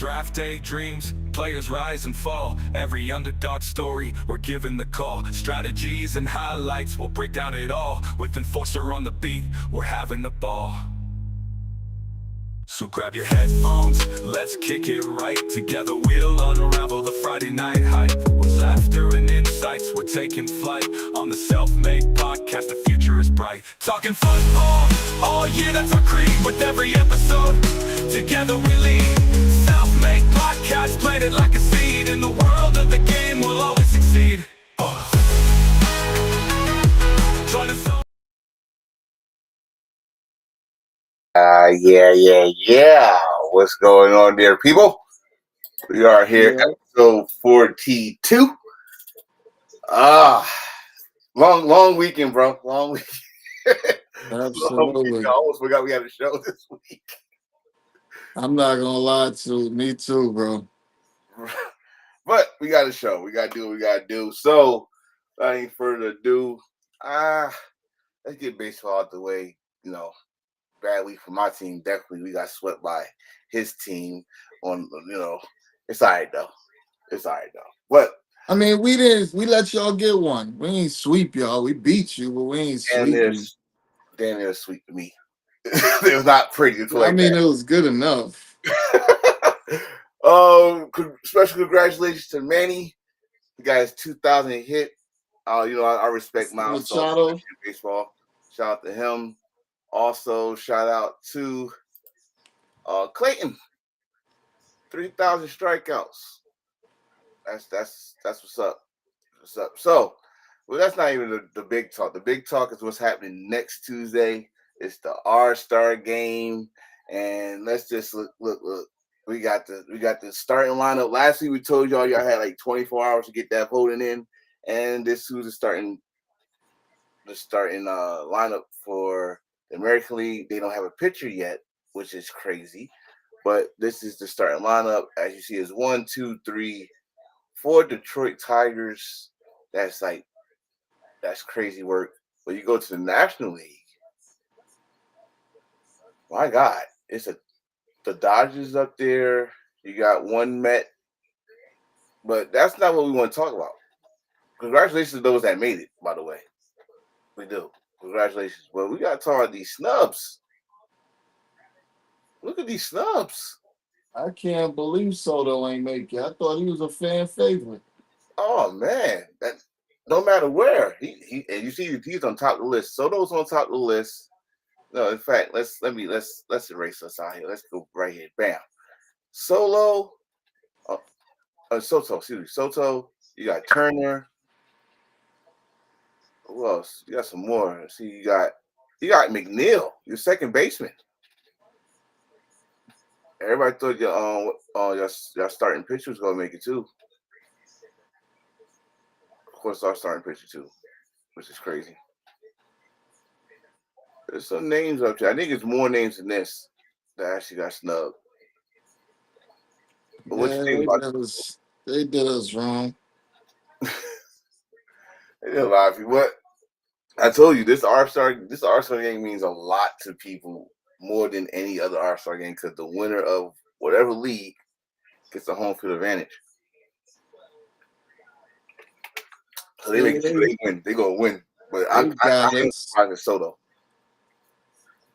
Draft day dreams, players rise and fall. Every underdog story, we're given the call. Strategies and highlights, we'll break down it all. With Enforcer on the beat, we're having the ball. So grab your headphones, let's kick it right. Together we'll unravel the Friday night hype. With laughter and insights, we're taking flight. On the Self-Made Podcast, the future is bright. Talking football, all year that's our creed. With every episode, together we lead. Self-Made Podcast, planted like a seed. In the world of the game, we'll always succeed. Yeah. What's going on there, people? We are here, Yeah, episode 42. Ah, long weekend, bro. Long weekend. Long weekend. I absolutely. almost forgot we had a show this week. I'm not gonna lie to me too, bro. But we got a show. We gotta do what we gotta do. So, without any further ado, ah, let's get baseball out the way. You know, bad week for my team. Definitely, we got swept by his team. It's all right though. It's all right though. But I mean, we let y'all get one. We ain't sweep y'all. We beat you, but we ain't damn sweep near, you. damn near sweet to me. It was not pretty. Let's put it I like mean, it was good enough. that. Special congratulations to Manny. He got his 2,000 hit. I respect milestones, Machado. especially in baseball. Shout out to him. Also, shout out to Clayton. 3,000 strikeouts. That's what's up. What's up? So, well, that's not even the big talk. The big talk is what's happening next Tuesday. It's the All-Star game, and let's just look. We got the starting lineup. Last week we told y'all had like 24 hours to get that voting in, and this who's the starting lineup for the American League. They don't have a pitcher yet, which is crazy. But this is the starting lineup. As you see, is 1, 2, 3, 4 Detroit Tigers. That's like that's crazy work. But you go to the National League, my God, the Dodgers up there. You got one Met, but that's not what we want to talk about. Congratulations to those that made it, by the way. We do. Congratulations. But we got to talk about these snubs. Look at these snubs. I can't believe Soto ain't make it. I thought he was a fan favorite. Oh man, that no matter where he and you see he's on top of the list. Soto's on top of the list. No, in fact, let's erase us out here. Let's go right here. Bam. Solo, uh, Soto. Excuse me, Soto. You got Turner. Who else? You got some more. See, you got McNeil, your second baseman. Everybody thought your starting pitcher was gonna make it too. Of course, our starting pitcher too, which is crazy. There's some names up there. I think it's more names than this that actually got snubbed. But what you Yeah, think about they did us wrong. it? A lot of people. What I told you, this R Star game means a lot to people more than any other R Star game because the winner of whatever league gets a home field advantage. So they Yeah, make sure they win. They gonna win. But I, they I, got I am us. surprised at Soto.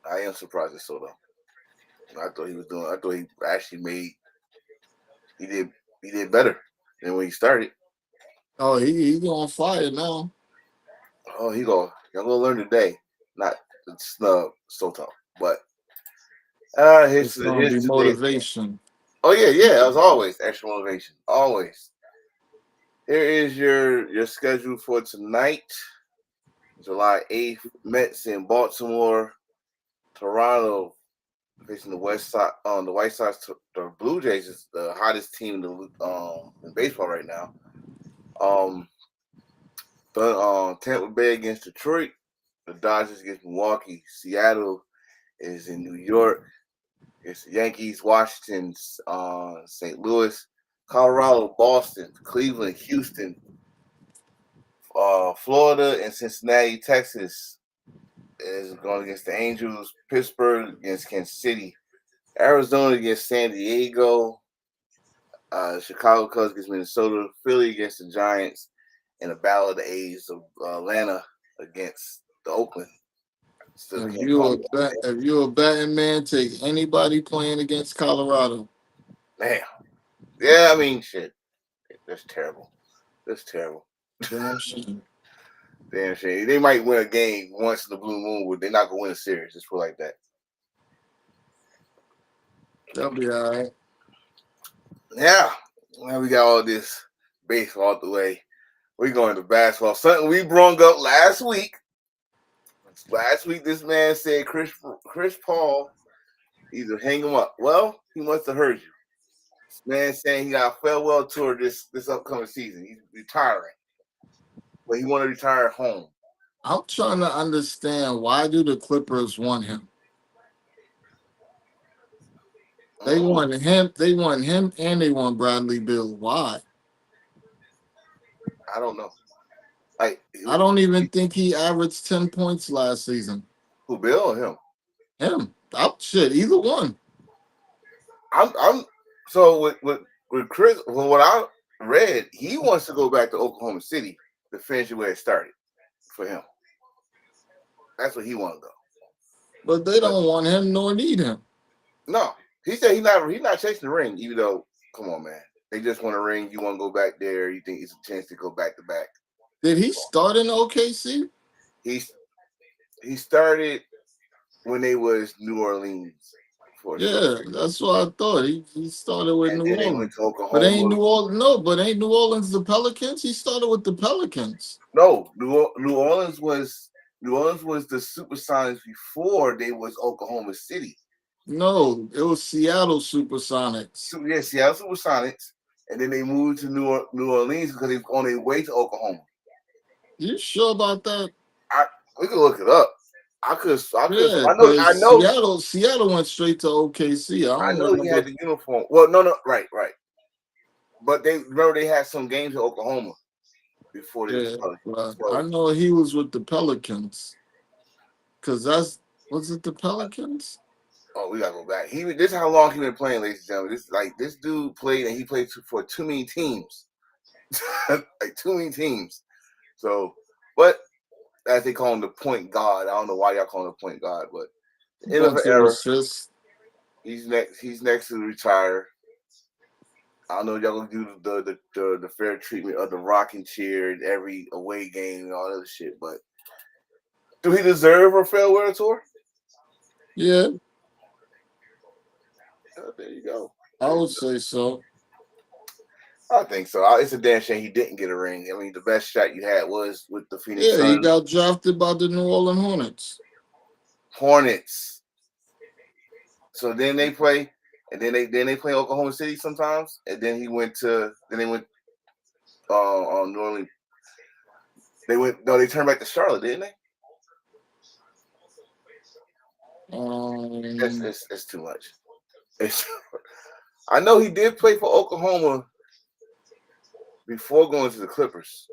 I am surprised at Soto. I thought he was doing. I thought he actually made. He did. He did better than when he started. Oh, he on fire now. Oh, y'all gonna learn today. Not to snub Soto, but It's gonna here's be today. motivation. Oh yeah, yeah. As always, extra motivation. Always. Here is your schedule for tonight, July 8th. Mets in Baltimore, Toronto facing the West Sox. The White Sox. The Blue Jays is the hottest team in baseball right now. Um, but Tampa Bay against Detroit. The Dodgers against Milwaukee. Seattle is in New York. It's the Yankees, Washington, St. Louis, Colorado, Boston, Cleveland, Houston, Florida, and Cincinnati, Texas is going against the Angels. Pittsburgh against Kansas City. Arizona against San Diego. Chicago Cubs against Minnesota. Philly against the Giants. And the Battle of the A's of Atlanta against the Oakland. Still can't call me If you a betting man, take anybody playing against Colorado. man. Yeah, I mean, shit. That's terrible. That's terrible. Damn shame. Damn shame. They might win a game once in the blue moon, but they're not gonna win a series. Just put it like that. They'll be all right. Yeah. Now we got all this baseball out the way. We're going to basketball. Something we brung up last week. Last week, this man said Chris Paul either hang him up. Well, he must have heard you. Man saying he got a farewell tour this upcoming season. He's retiring, but he want to retire at home. I'm trying to understand why do the Clippers want him? They Mm, want him. They want him, and they want Bradley Beal. Why? I don't know. Like I don't even think he averaged 10 points last season. who, Bill or him? Him. Oh, shit. Either one. I'm so with Chris. Well, what I read, he wants to go back to Oklahoma City to finish where it started for him. That's what he want to go. But they don't want him nor need him. No, he said he's not chasing the ring. Even though, come on, man, they just want a ring. You want to go back there. You think it's a chance to go back to back. Did he start in OKC? He started when they was New Orleans for Yeah, sure, that's what I thought. He started with and New then they went Orleans. to But ain't Oklahoma. New Orleans but ain't New Orleans the Pelicans? He started with the Pelicans. No, New Orleans was the Supersonics before they was Oklahoma City. No, it was Seattle Supersonics. So, yeah, Seattle Supersonics, and then they moved to New Orleans because they were on their way to Oklahoma. You sure about that? We could look it up. Yeah, I know. Seattle went straight to OKC. I I don't know he remember. had the uniform. Well, no, right. But they had some games in Oklahoma before they Yeah, was but I so, know he was with the Pelicans. Cause was it the Pelicans? oh, we gotta go back. This is how long he been playing, ladies and gentlemen. This dude played and he played for too many teams. Like too many teams. So, but as they call him the point guard. I don't know why y'all call him the point guard, but the end of an Bunch of era. assists. He's next to retire. I don't know if y'all gonna do the fair treatment of the rocking chair in every away game and all that other shit, but do he deserve a farewell tour? Yeah, There you go. I would say so. I think so. It's a damn shame he didn't get a ring. I mean, the best shot you had was with the Phoenix Yeah, he Suns. got drafted by the New Orleans Hornets. So then they play, and then they play Oklahoma City sometimes, and then they went on New Orleans. They turned back to Charlotte, didn't they? Hornets. It's too much. I know he did play for Oklahoma before going to the Clippers.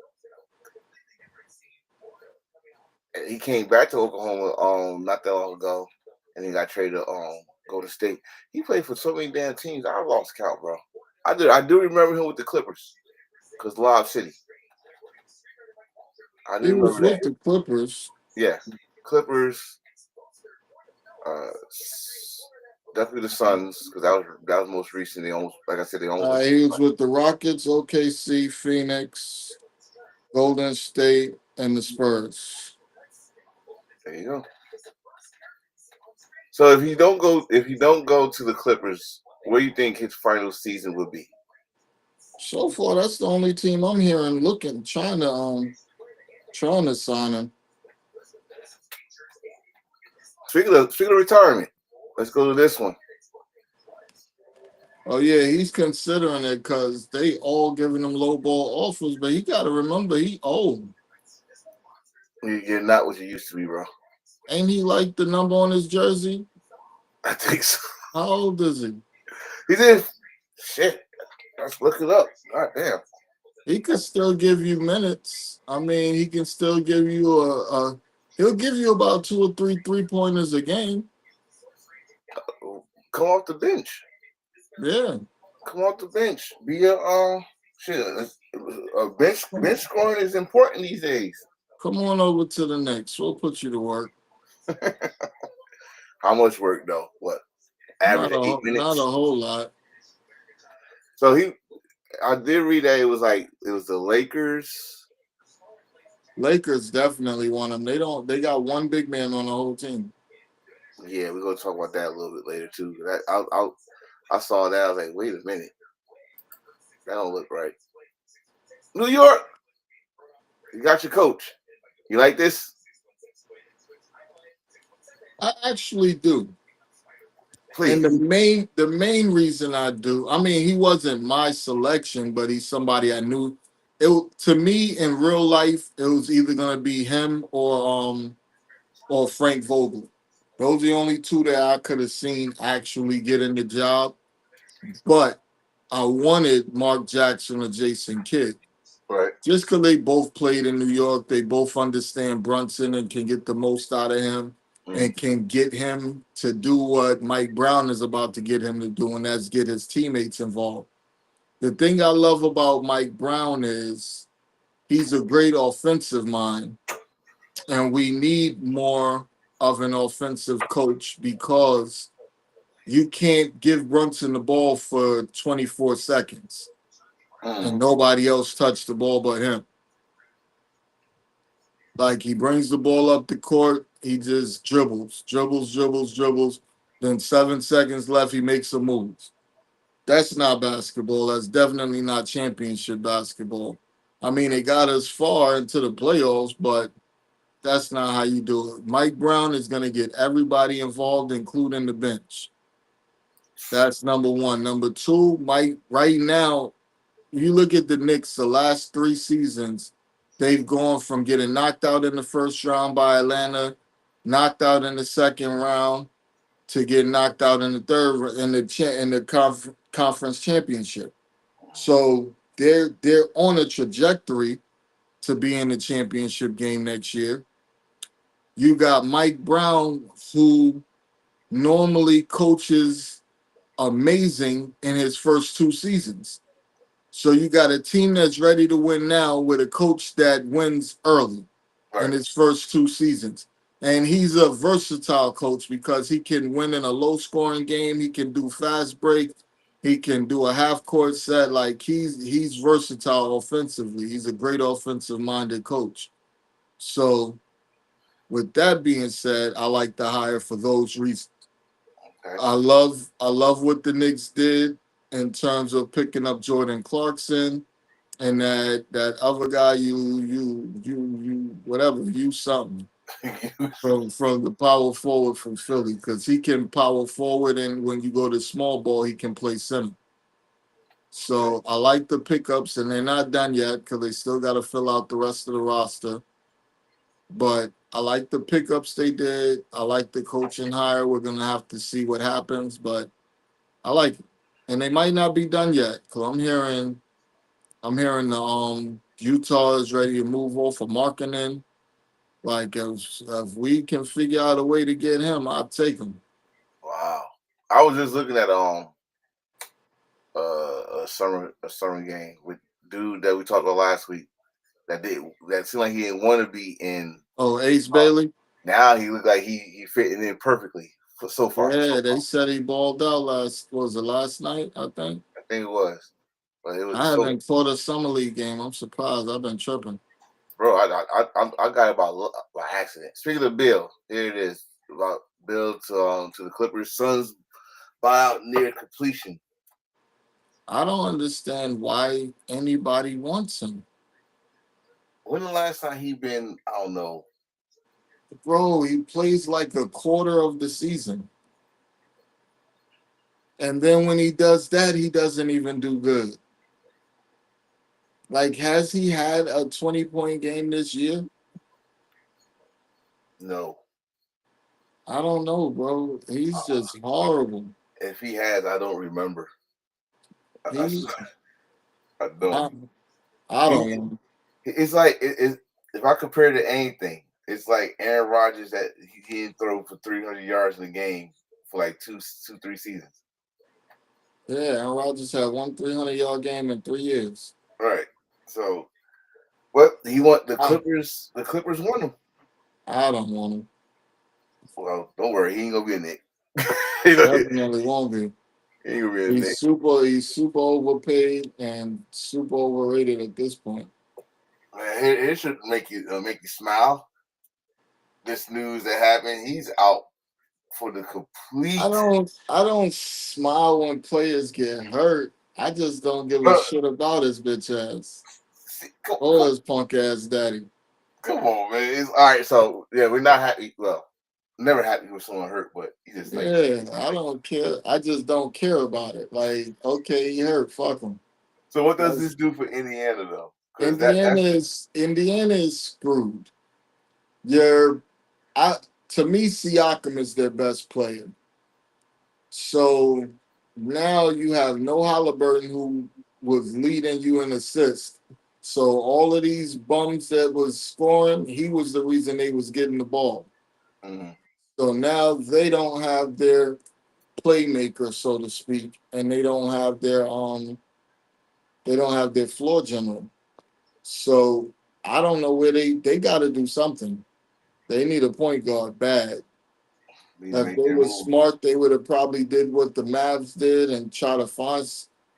And he came back to Oklahoma not that long ago, and he got traded to Golden State. He played for so many damn teams. I lost count, bro. I do remember him with the Clippers, because Lob City. I do He was remember with that. the Clippers. Yeah, Clippers. Definitely the Suns, because that was most recent. They almost, like I said, they almost. He was with the Rockets, OKC, Phoenix, Golden State, and the Spurs. There you go. So if you don't go to the Clippers, where do you think his final season would be? So far, that's the only team I'm hearing trying to sign him. Speaking of retirement, let's go to this one. Oh yeah, he's considering it because they all giving him low ball offers, but he got to remember he old. You're not what you used to be, bro. Ain't he like the number on his jersey? I think so. How old is he? He's in. Shit. Let's look it up. God damn. He could still give you minutes. I mean, he can still give you he'll give you about 2 or 3 3-pointers a game. Come off the bench. Yeah. Come off the bench. Be a shit. A bench scoring is important these days. Come on over to the Knicks. We'll put you to work. How much work though? What? Average 8 minutes? Not a whole lot. So I did read that it was the Lakers. Lakers definitely want him. They got one big man on the whole team. Yeah, we're gonna talk about that a little bit later too. I saw that. I was like, wait a minute, that don't look right. New York, you got your coach. You like this? I actually do. And Please. the main reason I do, I mean, he wasn't my selection, but he's somebody I knew. To me in real life, it was either gonna be him or Frank Vogel. Those are the only two that I could have seen actually getting the job. But I wanted Mark Jackson or Jason Kidd. Right. Just because they both played in New York, they both understand Brunson and can get the most out of him Mm. and can get him to do what Mike Brown is about to get him to do, and that's get his teammates involved. The thing I love about Mike Brown is he's a great offensive mind, and we need more of an offensive coach because you can't give Brunson the ball for 24 seconds Mm. and nobody else touched the ball but him. Like he brings the ball up the court, he just dribbles. Then 7 seconds left, he makes a move. That's not basketball. That's definitely not championship basketball. I mean, it got us far into the playoffs, but that's not how you do it. Mike Brown is going to get everybody involved, including the bench. That's number one. Number two, Mike, right now, you look at the Knicks the last 3 seasons, they've gone from getting knocked out in the first round by Atlanta, knocked out in the second round, to get knocked out in the third in the conference championship. So they're on a trajectory to be in the championship game next year. You got Mike Brown, who normally coaches amazing in his first 2 seasons. So you got a team that's ready to win now with a coach that wins early in Right. his first 2 seasons. And he's a versatile coach because he can win in a low scoring game. He can do fast break. He can do a half court set. Like he's versatile offensively. He's a great offensive minded coach. So with that being said, I like the hire for those reasons. Okay. I love what the Knicks did in terms of picking up Jordan Clarkson and that other guy you whatever you something from the power forward from Philly because he can power forward and when you go to small ball he can play center. So I like the pickups and they're not done yet because they still got to fill out the rest of the roster. But I like the pickups they did. I like the coaching hire. We're gonna have to see what happens, but I like it. And they might not be done yet because I'm hearing the Utah is ready to move off of Markkinen. Like if we can figure out a way to get him, I'll take him. Wow. I was just looking at a summer game with dude that we talked about last week that seemed like he didn't want to be in. Oh, Ace Uh, Bailey. Now he looked like he fitting in perfectly for so far. Yeah, they said he balled out last night, I think. I think it was, but it was I so. haven't caught a summer league game. I'm surprised. I've been tripping. Bro, I got it by accident. Speaking of Bill, here it is about Bill to the Clippers. Suns buyout near completion. I don't understand why anybody wants him. When the last time he been? I don't know. Bro, he plays like a quarter of the season. And then when he does that, he doesn't even do good. Like, has he had a 20-point game this year? No. I don't know, bro. He's just horrible. If he has, I don't remember. I, He, I don't. I, I He, don't know. it's like if I compare it to anything, it's like Aaron Rodgers that he didn't throw for 300 yards in a game for like 3 seasons. Yeah, Aaron Rodgers had one 300-yard game in 3 years. Right. So, what he want the I, Clippers? The Clippers want him. I don't want him. Well, don't worry, he ain't gonna be a Knick. Definitely won't be. He ain't gonna be a Knick. He's super overpaid and super overrated at this point. Man, it should make you smile. This news that happened, he's out for the complete. I don't smile when players get hurt. I just don't give a Look, shit about his bitch ass come, or his punk ass daddy. come on, man. It's all right. So yeah, we're not happy. Well, never happy when someone hurt, but he just like, Yeah, I don't care. I just don't care about it. Like, okay, he hurt. Fuck him. so what does this That's, do for Indiana though? Because that's Indiana is screwed. You're I To me, Siakam is their best player. So now you have no Halliburton who was leading you in assists. So all of these bums that was scoring, he was the reason they was getting the ball. mhm. So now they don't have their playmaker, so to speak, and they don't have their floor general. So I don't know where they got to do something. They need a point guard bad. Need to If make they their were move. smart, they would have probably did what the Mavs did and try to find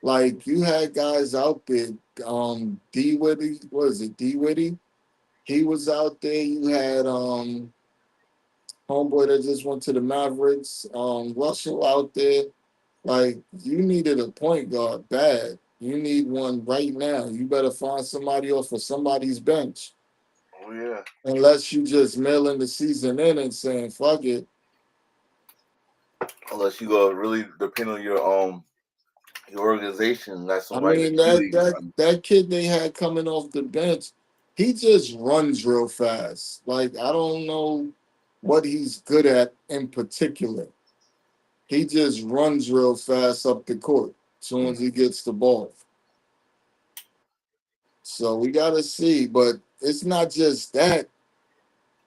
like you had guys out there. D Witty, what is it? D Witty, he was out there. You had homeboy that just went to the Mavericks. Russell out there. Like you needed a point guard bad. You need one right now. You better find somebody off of somebody's bench. Oh yeah. Unless you just mailing the season in and saying fuck it. Unless you go really depend on your organization, not I somebody that mean really that kid they had coming off the bench, he just runs real fast. Like I don't know what he's good at in particular. He just runs real fast up the court as soon as he gets the ball. So we gotta see, but it's not just that.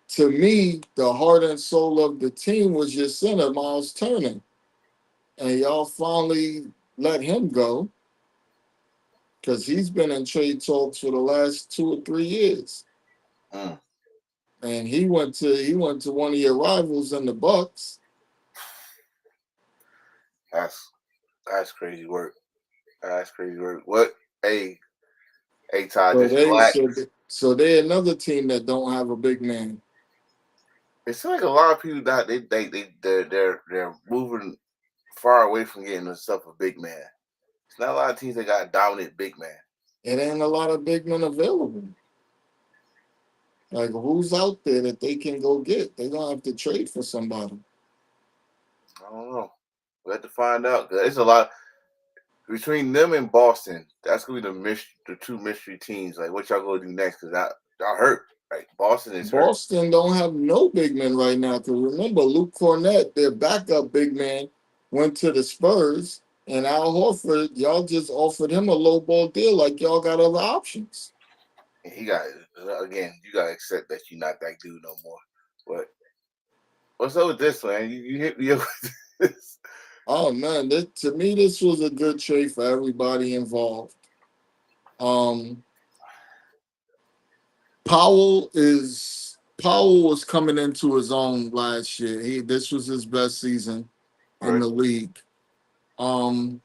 To me, the heart and soul of the team was your center, Miles Turner, and y'all finally let him go because he's been in trade talks for the last 2 or 3 years. mm, And he went to one of your rivals in the Bucks. that's that's crazy work. That's crazy work. What hey Todd, So just they relax. so so they're another team that don't have a big man. It seems like a lot of people that they're moving far away from getting themselves a big man. It's not a lot of teams that got a dominant big man. It ain't a lot of big men available. Like who's out there that they can go get? They're gonna have to trade for somebody. I don't know. We have to find out. 'Cause it's a lot between them and Boston. That's gonna be the two mystery teams. Like what y'all gonna do next? Because y'all hurt. Like Boston is hurt. Boston don't have no big men right now. Cause remember, Luke Cornett, their backup big man, went to the Spurs, and Al Horford, y'all just offered him a low ball deal like y'all got other options. And he got again. You gotta accept that you're not that dude no more. But what's up with this, man? You hit me up with this. Oh man, to me this was a good trade for everybody involved. Um, Powell was coming into his own last year. This was his best season in Right. the league. Um,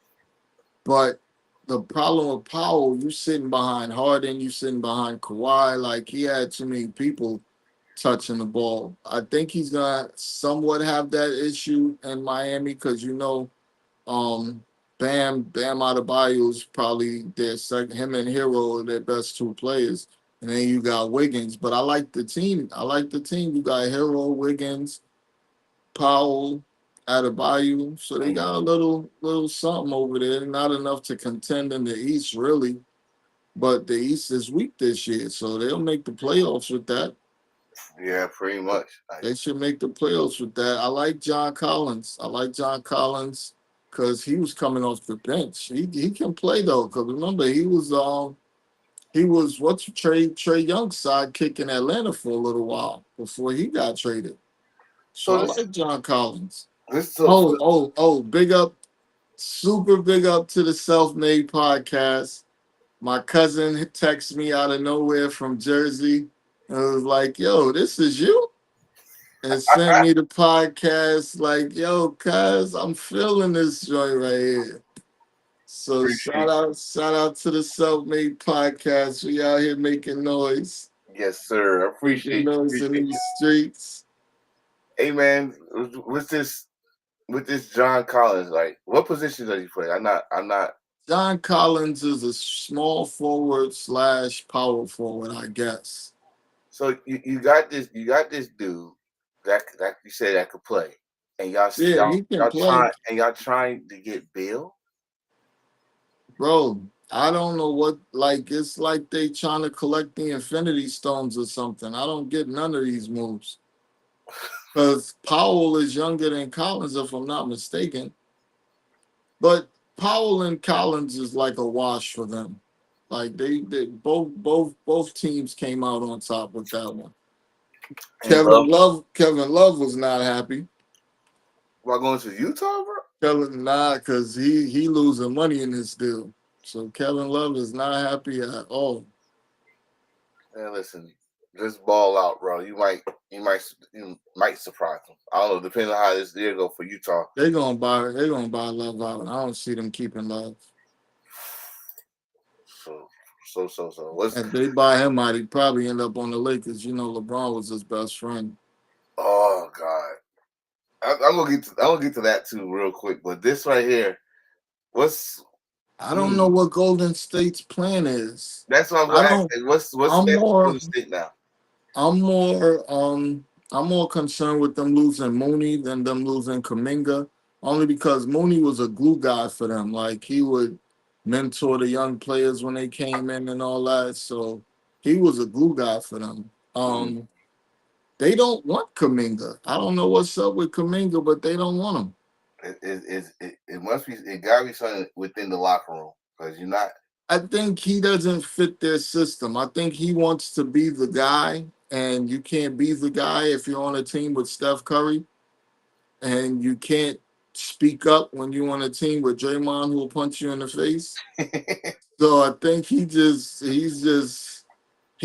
but the problem with Powell, you sitting behind Harden, you sitting behind Kawhi, like he had too many people touching the ball. I think he's gonna somewhat have that issue in Miami because um, Bam Adebayo is probably their second. Him and Hero are their best two players, and then you got Wiggins. But I like the team. I like the team. You got Hero, Wiggins, Powell, Adebayo. So they got a little something over there. Not enough to contend in the East, really. But the East is weak this year, so they'll make the playoffs with that. Yeah, pretty much. Like, They should make the playoffs with that. I like John Collins. I like John Collins because he was coming off the bench. He can play though. Because remember he was what's Trey Young's sidekick in Atlanta for a little while before he got traded. So so I this like John Collins. this Big up, super big up to the Self Made Podcast. My cousin texted me out of nowhere from Jersey and was like, "Yo, this is you." And sent me the podcast like, yo, cuz I'm feeling this joint right here. So appreciate shout out to the Self-Made Podcast. We out here making noise. yes, sir. I Making appreciate noise in appreciate these you. streets. Hey man, with this John Collins, like what position does he play? I'm not John Collins is a small forward slash power forward, I guess. so you got this dude. that you say that could play, and y'all Yeah, y'all he can y'all play. trying to get Bill. Bro, I don't know what, like, it's like they trying to collect the Infinity Stones or something. I don't get none of these moves. Because Powell is younger than Collins, if I'm not mistaken. But Powell and Collins is like a wash for them. Like they both teams came out on top with that one. And Love, Kevin Love was not happy. while going to Utah, bro. Kevin not because he losing money in this deal. So Kevin Love is not happy at all. Man, listen, just ball out, bro. You might surprise them. I don't know, depending on how this year go for Utah. They're gonna buy Love out. I don't see them keeping Love. So. What's If they buy him out, he'd probably end up on the Lakers. You know, LeBron was his best friend. oh God. I'm gonna get to that too real quick. But this right here, what's I don't know what Golden State's plan is. that's what I'm I gonna ask. don't. Like, what's I'm next for more. Golden State now? I'm more. I'm more concerned with them losing Mooney than them losing Kaminga. Only because Mooney was a glue guy for them. Like he would mentor the young players when they came in and all that. So he was a glue guy for them. They don't want Kaminga. I don't know what's up with Kaminga, but they don't want him. It must be, it gotta be something within the locker room because you're not. I think he doesn't fit their system. I think he wants to be the guy, and you can't be the guy if you're on a team with Steph Curry, and you can't speak up when you're on a team with Draymond who will punch you in the face. So I think he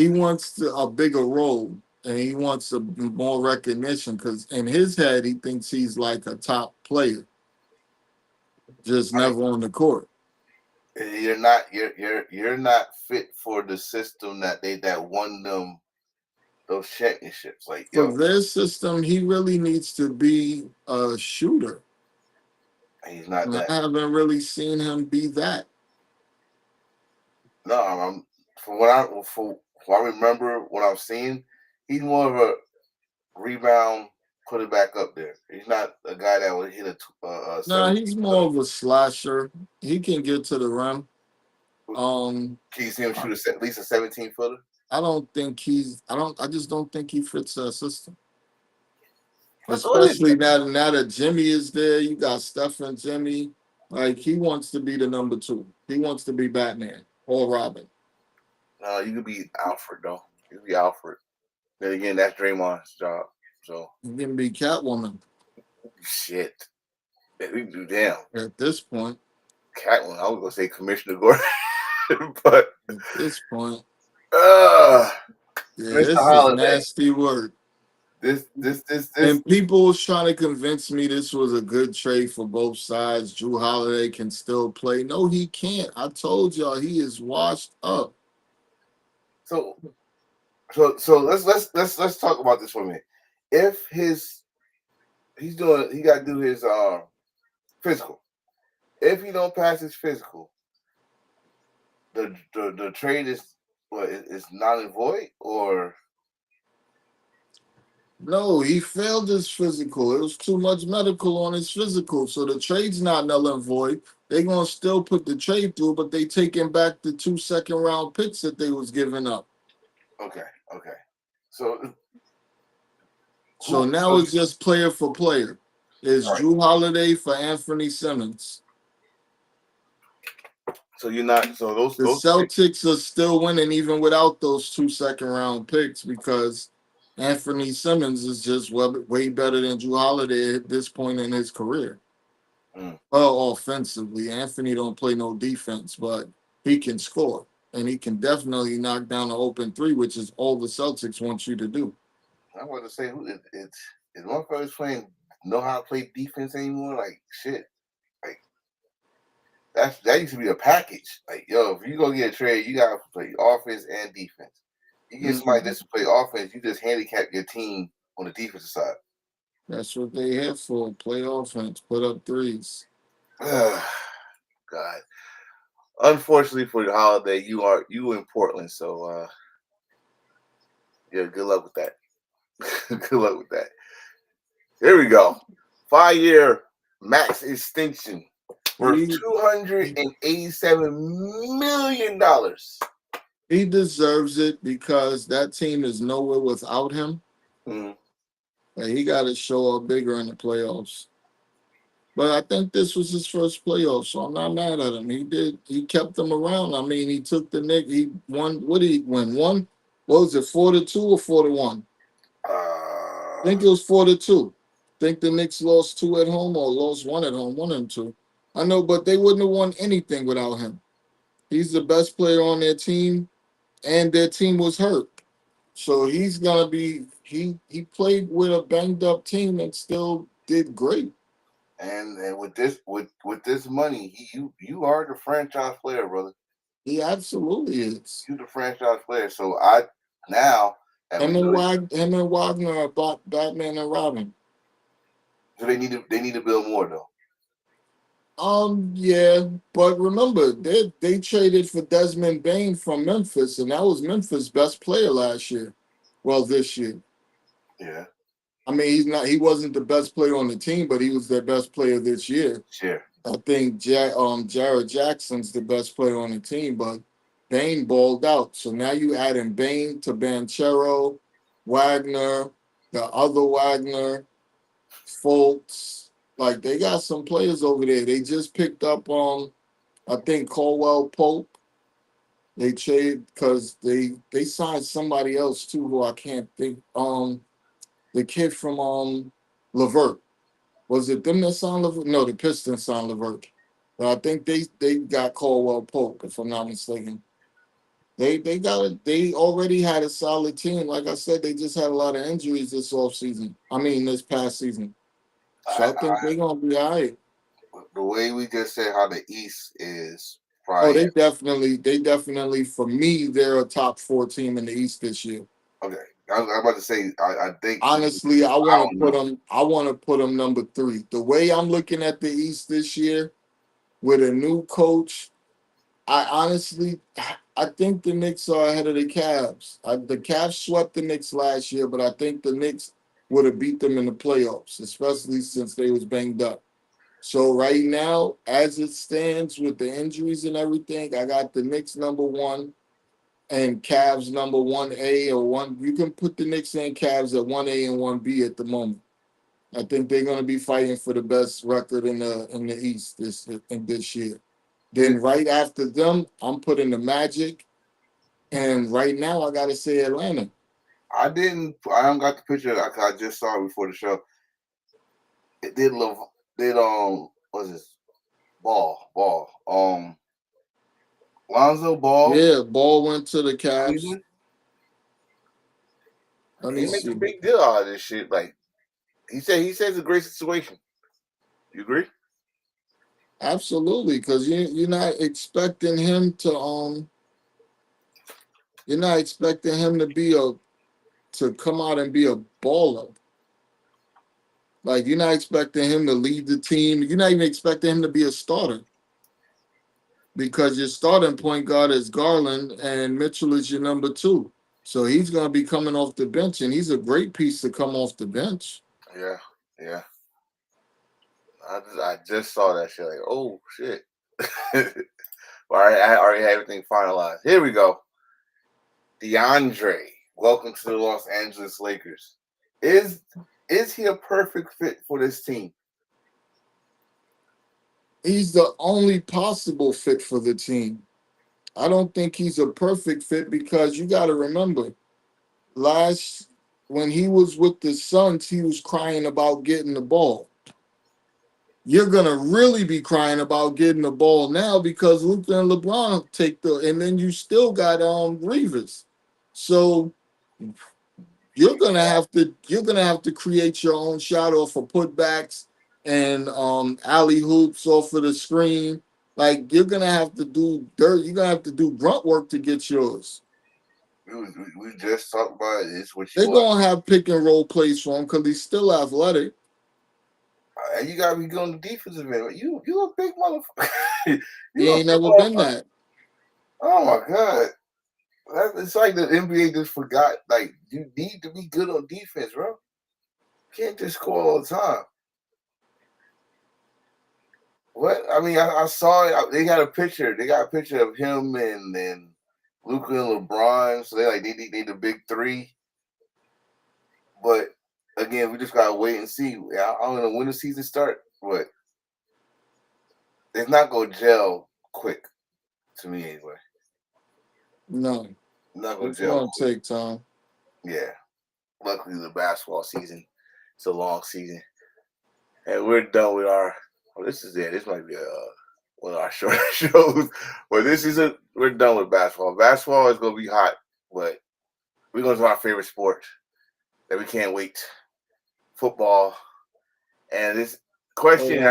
wants a bigger role, and he wants more recognition because in his head he thinks he's like a top player, just I mean, never on the court. you're not fit for the system that won them those championships. Like, For yo, their system, he really needs to be a shooter. he's not And I that. haven't really seen him be that. No, I'm for what I remember what I'm seeing, he's more of a rebound, put it back up there. He's not a guy that would hit a No, 17 he's more footer. of a slasher. He can get to the rim. Can you see him shoot at least a 17 footer? I don't think he's. I just don't think he fits that system. What is Especially now that Jimmy is there, you got Steph and Jimmy. Like he wants to be the number two. He wants to be Batman or Robin. You could be Alfred though. You could be Alfred. Then again, that's Draymond's job. So He can be Catwoman shit. Yeah, we do damn. at this point. Catwoman. I was gonna say Commissioner Gordon, but At this point, uh yeah, Mr. this is Holiday. nasty work. This. And people was trying to convince me this was a good trade for both sides. Drew Holiday can still play. No, he can't. I told y'all he is washed up. So let's talk about this for a minute. If he got to do his physical. If he don't pass his physical, the trade is it's null and void, or No, he failed his physical. It was too much medical on his physical. So the trade's not null and void. They're gonna still put the trade through, but they taking back the 2 second-round picks that they was giving up. okay. So So now it's just player for player. It's right. Drew Holiday for Anthony Simmons. So you're not. So those Celtics are still winning even without those 2 second-round picks because Anthony Simmons is just way better than Drew Holiday at this point in his career. Well, offensively, Anthony don't play no defense, but he can score, and he can definitely knock down the open three, which is all the Celtics want you to do. I want to say is motherfuckers playing know how to play defense anymore? Like shit. Like that used to be a package. Like yo, if you go get a trade, you gotta play offense and defense. You get somebody just to play offense, you just handicap your team on the defensive side. That's what they here for. Play offense, put up threes. God. Unfortunately for the Holiday, you in Portland, so yeah, good luck with that. Good luck with that. Here we go. 5-year max extension worth He, $287 million. he deserves it because that team is nowhere without him. Mm. And he got to show up bigger in the playoffs. But I think this was his first playoff, so I'm not mad at him. He kept them around. I mean, he took the Knicks. He won. What did he win? One? What was it? 4-2 or 4-1? I think it was 4-2. Think the Knicks lost 2 at home or lost 1 at home, 1 and 2. I know, but they wouldn't have won anything without him. He's the best player on their team, and their team was hurt. So he's gonna be. He played with a banged up team and still did great. And with this money, you are the franchise player, brother. He absolutely is. You the franchise player. So I now am Him and Wagner are Batman and Robin. so they need to build more though. Yeah, but remember they traded for Desmond Bain from Memphis, and that was Memphis' best player last year. Well, this year. Yeah. I mean, he wasn't the best player on the team, but he was their best player this year. Sure. I think Jared Jackson's the best player on the team, but Bain balled out. So now you adding Bain to Banchero, Wagner, the other Wagner, Fultz. Like they got some players over there. They just picked up I think Caldwell Pope. They trade because they signed somebody else too who I can't think. The kid from Levert. Was it them that signed Levert? No, the Pistons signed Levert. But I think they got Caldwell Pope, if I'm not mistaken. They already had a solid team. Like I said, they just had a lot of injuries this offseason. I mean this past season. So I think they're gonna be all right. The way we just said how the East is Oh, probably they definitely for me, they're a top 4 team in the East this year. okay. I'm about to say I think Honestly, I want to put them number 3. The way I'm looking at the East this year with a new coach, I think the Knicks are ahead of the Cavs. The Cavs swept the Knicks last year, but I think the Knicks would have beat them in the playoffs, especially since they was banged up. So right now, as it stands with the injuries and everything, I got the Knicks number 1 and Cavs number 1A or 1. You can put the Knicks and Cavs at 1A and 1B at the moment. I think they're going to be fighting for the best record in the East this year. Then right after them, I'm putting the Magic, and right now I got to say Atlanta. I don't got the picture. I just saw it before the show. It did what's this? Ball. Lonzo Ball. Yeah, Ball went to the Cavs. Cleveland. Let me He makes see. a big deal out of this shit. Like he says it's a great situation. You agree? Absolutely, because you're not expecting him to you're not expecting him to come out and be a baller. Like you're not expecting him to lead the team. You're not even expecting him to be a starter. Because your starting point guard is Garland and Mitchell is your number 2. So he's going to be coming off the bench, and he's a great piece to come off the bench. Yeah. I just saw that shit. Like, oh shit! All right, I already have everything finalized. Here we go. DeAndre, welcome to the Los Angeles Lakers. Is he a perfect fit for this team? He's the only possible fit for the team. I don't think he's a perfect fit because you got to remember, when he was with the Suns, he was crying about getting the ball. You're gonna really be crying about getting the ball now because Luka and LeBron and then you still got Reeves. So you're gonna have to create your own shot off of putbacks and alley hoops off of the screen. Like you're gonna have to do dirt. You're gonna have to do grunt work to get yours. We just talked about it. It's what They're gonna have pick and roll plays for him because he's still athletic. You gotta be good on the defensive end. You a big motherfucker. He ain't never been that. Oh my god. It's like the NBA just forgot. Like you need to be good on defense, bro. Can't just score all the time. What? I mean, I saw it. They got a picture. They got a picture of him and Luka and LeBron. So they the big three. But again, we just gotta wait and see. I don't know when the season start, but it's not gonna gel quick to me anyway. No, Not gonna it's gel gonna quick. take time. Yeah. Luckily, the basketball season, it's a long season, and we're done with our. Well, this is it. This might be one of our short shows, but we're done with basketball. Basketball is gonna be hot, but we're going to our favorite sport that we can't wait. Football. And this question,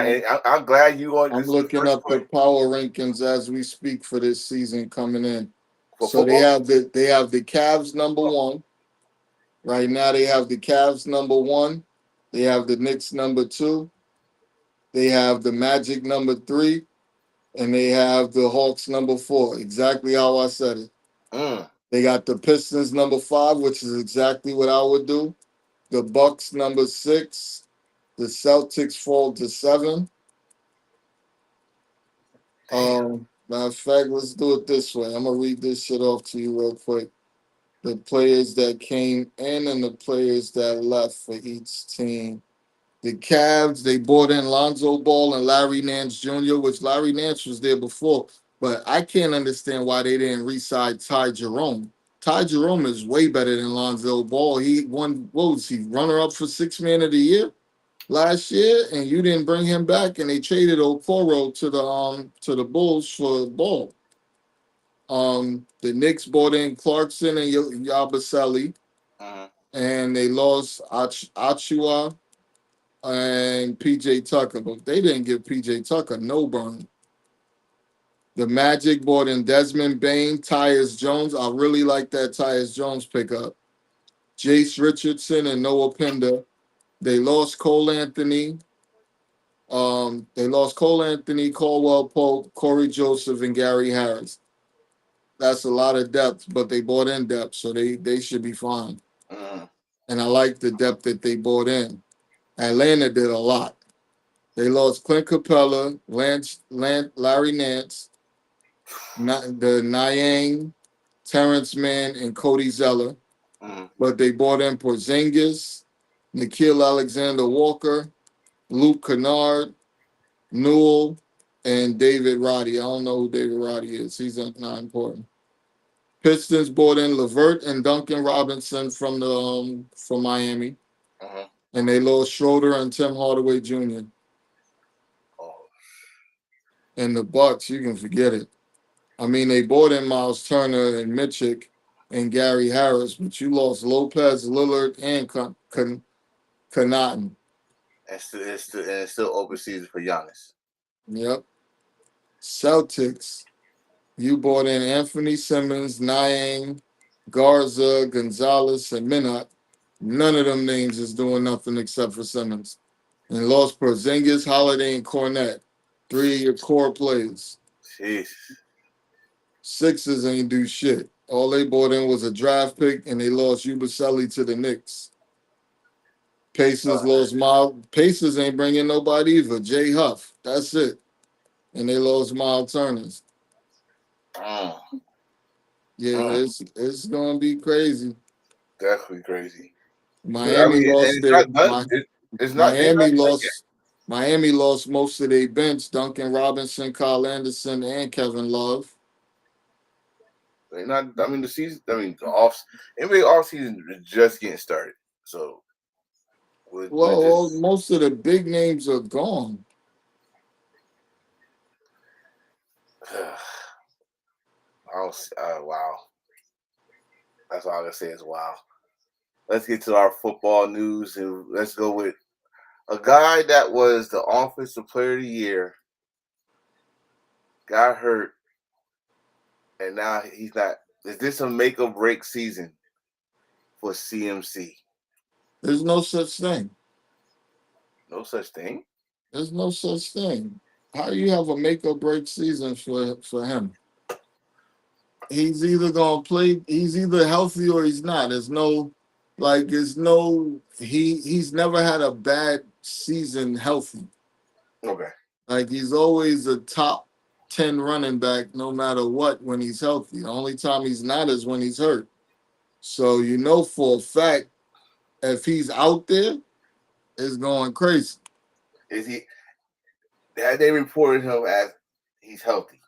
I'm glad you on. I'm This is the looking first up the question power rankings as we speak for this season coming in. for So football. they have the Cavs number one. Right now they have the Cavs number one. They have the Knicks number two. They have the Magic number three, and they have the Hawks number four. Exactly how I said it. Mm. They got the Pistons number five, which is exactly what I would do. The Bucks number six. The Celtics fall to seven. Matter of fact, let's do it this way. I'm gonna read this shit off to you real quick. The players that came in and the players that left for each team. The Cavs, they brought in Lonzo Ball and Larry Nance Jr., which Larry Nance was there before, but I can't understand why they didn't re-sign Ty Jerome. Ty Jerome is way better than Lonzo Ball. He won, what was he, runner-up for Sixth Man of the Year last year, and you didn't bring him back, and they traded Okoro to the Bulls for Ball. The Knicks brought in Clarkson and Yabusele, Mm. and they lost Achua and PJ Tucker, but they didn't give PJ Tucker no burn. The Magic brought in Desmond Bain, Tyus Jones. I really like that Tyus Jones pickup. Jace Richardson and Noah Pender. They lost Cole Anthony. They lost Cole Anthony, Caldwell Pope, Corey Joseph, and Gary Harris. That's a lot of depth, but they bought in depth, so they should be fine. Mm. And I like the depth that they bought in. Atlanta did a lot. They lost Clint Capella, Larry Nance, the Niang, Terrence Mann, and Cody Zeller. Mm. But they brought in Porzingis, Nikhil Alexander Walker, Luke Kennard, Newell, and David Roddy. I don't know who David Roddy is. He's not important. Pistons brought in Levert and Duncan Robinson from Miami, Mm. and they lost Schroeder and Tim Hardaway Jr. Oh. And the Bucks, you can forget it. I mean, they brought in Miles Turner and Mitchell and Gary Harris, but you lost Lopez, Lillard, and Connaughton. It's still open season for Giannis. Yep. Celtics, you brought in Anthony Simmons, Niang, Garza, Gonzalez, and Minot. None of them names is doing nothing except for Simmons. And lost Porzingis, Holiday, and Cornette. Three of your core players. Jeez. Sixers ain't do shit. All they brought in was a draft pick, and they lost Yabusele to the Knicks. Pacers lost Miles. Pacers ain't bringing nobody either. Jay Huff. That's it. And they lost Miles Turners. Mm. Yeah, it's gonna be crazy. Definitely crazy. I Miami mean, and lost it's their not done. It's not. They're Miami not done yet. lost Miami lost most of their bench. Duncan Robinson, Kyle Anderson, and Kevin Love. They're not. I mean, the season. I mean, the NBA off season is just getting started. So, Well, most of the big names are gone. wow. That's all I can say is wow. Let's get to our football news and let's go with a guy that was the offensive player of the year, got hurt, and now he's not. Is this a make or break season for CMC? There's no such thing. No such thing. There's no such thing. How do you have a make or break season for him? He's either gonna play. He's either healthy or he's not. There's no. Like, he's never had a bad season healthy. Okay. Like, he's always a top 10 running back no matter what when he's healthy. The only time he's not is when he's hurt. So you know for a fact if he's out there, it's going crazy. Is he? Had they reported him as he's healthy?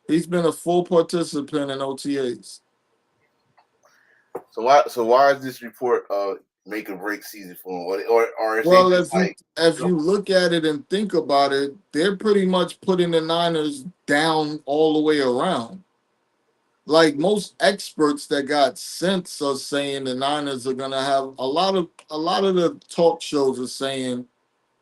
He's been a full participant in OTAs. So why is this report make or break season for him? Or is they Well, just like if you look at it and think about it, they're pretty much putting the Niners down all the way around. Like most experts that got sense are saying the Niners are gonna have a lot of the talk shows are saying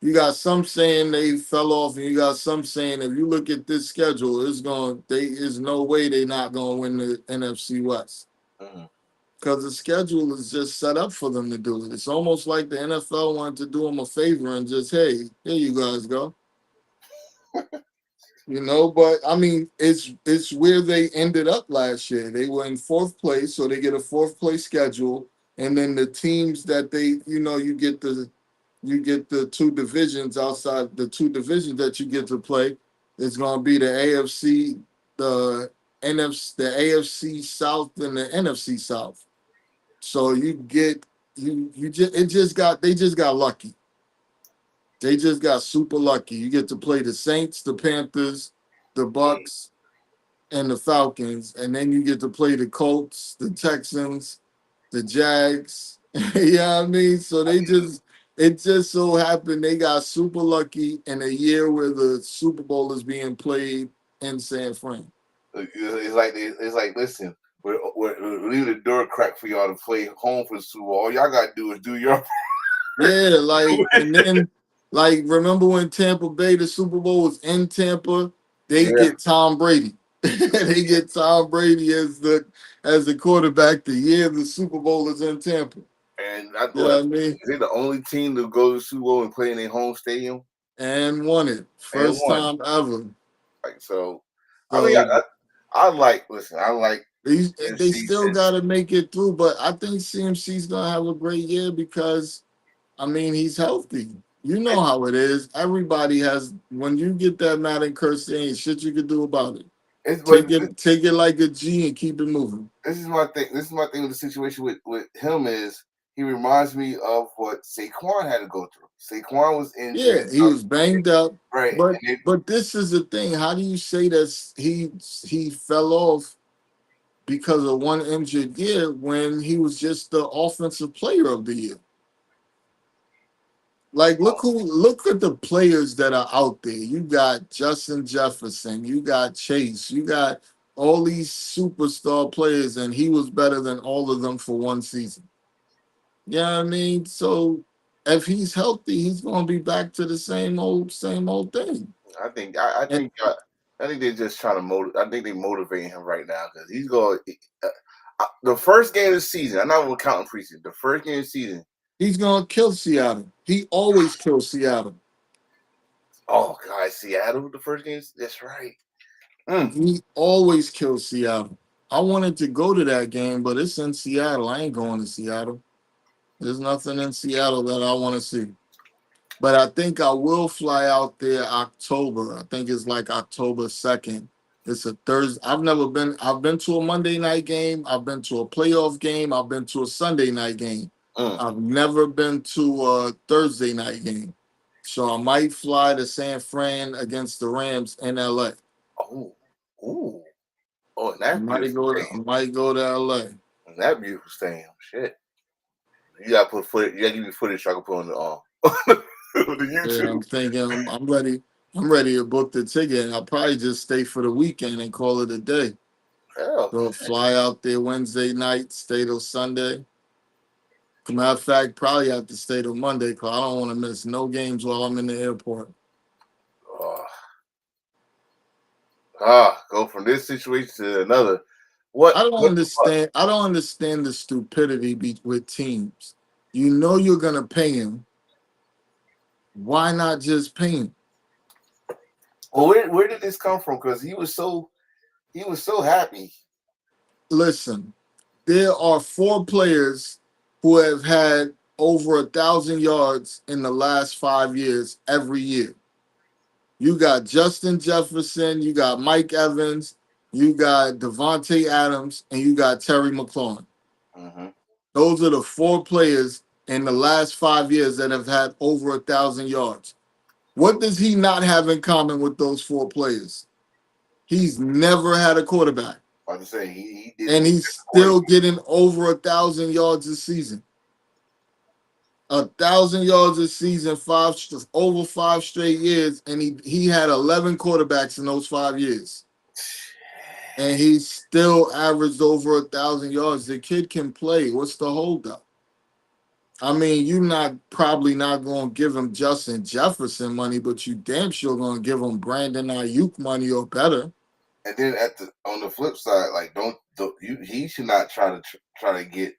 you got some saying they fell off, and you got some saying if you look at this schedule, is no way they're not gonna win the NFC West. mhm. Because the schedule is just set up for them to do it. It's almost like the NFL wanted to do them a favor and just, hey, here you guys go. But I mean, it's where they ended up last year. They were in fourth place, so they get a fourth place schedule, and then the teams that you get the two divisions outside the two divisions that you get to play. It's going to be the AFC, the NFC, the AFC South, and the NFC South. So they just got lucky. They just got super lucky. You get to play the Saints, the Panthers, the Bucks, and the Falcons, and then you get to play the Colts, the Texans, the Jags. You know what I mean? So it just so happened they got super lucky in a year where the Super Bowl is being played in San Fran. It's like listen, we're leaving the door cracked for y'all to play home for the Super Bowl. All y'all gotta do is do your Yeah, and then remember when Tampa Bay, the Super Bowl was in Tampa, they yeah. get Tom Brady. They get Tom Brady as the quarterback the year the Super Bowl is in Tampa. And I You know thought, what I mean? is they the only team to go to the Super Bowl and play in their home stadium And won it. and First won? time ever. Like so, I mean, So I like they NFC still since gotta make it through, but I think CMC's gonna have a great year because I mean, he's healthy. You know how it is. Everybody has. When you get that Madden curse, there ain't shit you can do about it. it's Take but it like a G and keep it moving. this is my thing. This is my thing with the situation with him is he reminds me of what Saquon had to go through. Saquon was injured, Yeah, he was banged up, right? but And but this is the thing. How do you say that he fell off because of one injured year when he was just the offensive player of the year? Like, look at the players that are out there. You got Justin Jefferson, you got Chase, you got all these superstar players, and he was better than all of them for one season. You know what I mean? So if he's healthy, he's gonna be back to the same old thing. I think I And think I think they're just trying to motivate. I think they're motivating him right now because he's going. The first game of the season, I'm not even counting preseason. The first game of the season. he's gonna kill Seattle. He always kills Seattle. Oh God, Seattle. The first game. That's right. Mm. He always kills Seattle. I wanted to go to that game, but it's in Seattle. I ain't going to Seattle. There's nothing in Seattle that I want to see. But I think I will fly out there October. I think it's like October 2nd. It's a Thursday. I've been to a Monday night game. I've been to a playoff game. I've been to a Sunday night game. Mm. I've never been to a Thursday night game. So I might fly to San Fran against the Rams in LA. Oh, ooh, oh, and I that might beautiful go to I stadium. might go to LA. And that beautiful stadium. Shit. You gotta put footage. You gotta give me footage so I can put on the the Yeah, I'm YouTube. thinking I'm ready. I'm ready to book the ticket. I'll probably just stay for the weekend and call it a day. Hell, So fly out there Wednesday night, stay till Sunday. Matter of fact, probably have to stay till Monday because I don't want to miss no games while I'm in the airport. oh, go from this situation to another. What? I don't What the fuck? understand. I don't understand the stupidity with teams. You know you're gonna pay him. Why not just pay him? Well, where did this come from? Because he was so happy. Listen, there are four players who have had over 1,000 yards in the last 5 years every year. You got Justin Jefferson, you got Mike Evans, you got Devontae Adams, and you got Terry McLaurin. Mm-hmm. Those are the 4 players in the last 5 years that have had over 1,000 yards. What does he not have in common with those 4 players? He's never had a quarterback, Like I say, he did, and he's still getting over 1,000 yards a season. 1,000 yards a season, over 5 straight years, and he had 11 quarterbacks in those 5 years, and he still averaged over 1,000 yards. The kid can play. What's the holdup? I mean, you're probably not going to give him Justin Jefferson money, but you damn sure going to give him Brandon Ayuk money or better. And then on the flip side, like he should not try to get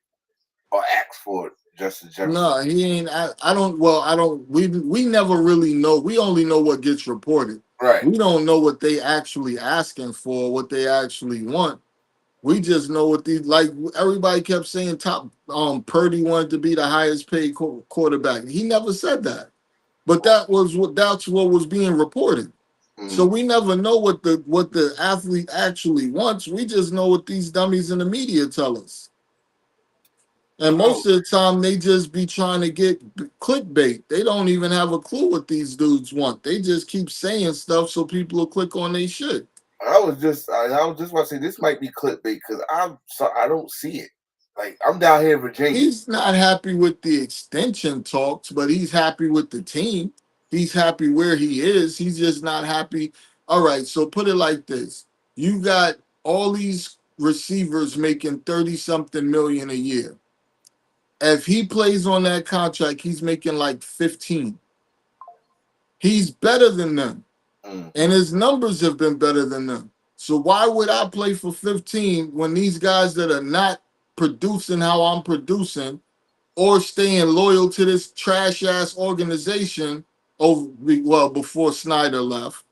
or ask for Justin Jefferson. No, he ain't. I don't. Well, I don't. We never really know. We only know what gets reported. Right. We don't know what they actually asking for, what they actually want. We just know what these, like everybody kept saying. Purdy wanted to be the highest paid quarterback. He never said that, but that's what was being reported. Mm-hmm. So we never know what the athlete actually wants. We just know what these dummies in the media tell us. And most of the time, they just be trying to get clickbait. They don't even have a clue what these dudes want. They just keep saying stuff so people will click on their shit. I was just want to say this might be clickbait because I don't see it. Like, I'm down here in Virginia. He's not happy with the extension talks, but he's happy with the team. He's happy where he is. He's just not happy. All right, so put it like this. You got all these receivers making 30-something million a year. If he plays on that contract, he's making like 15. He's better than them. And his numbers have been better than them. So why would I play for 15 when these guys that are not producing how I'm producing or staying loyal to this trash-ass organization before Snyder left,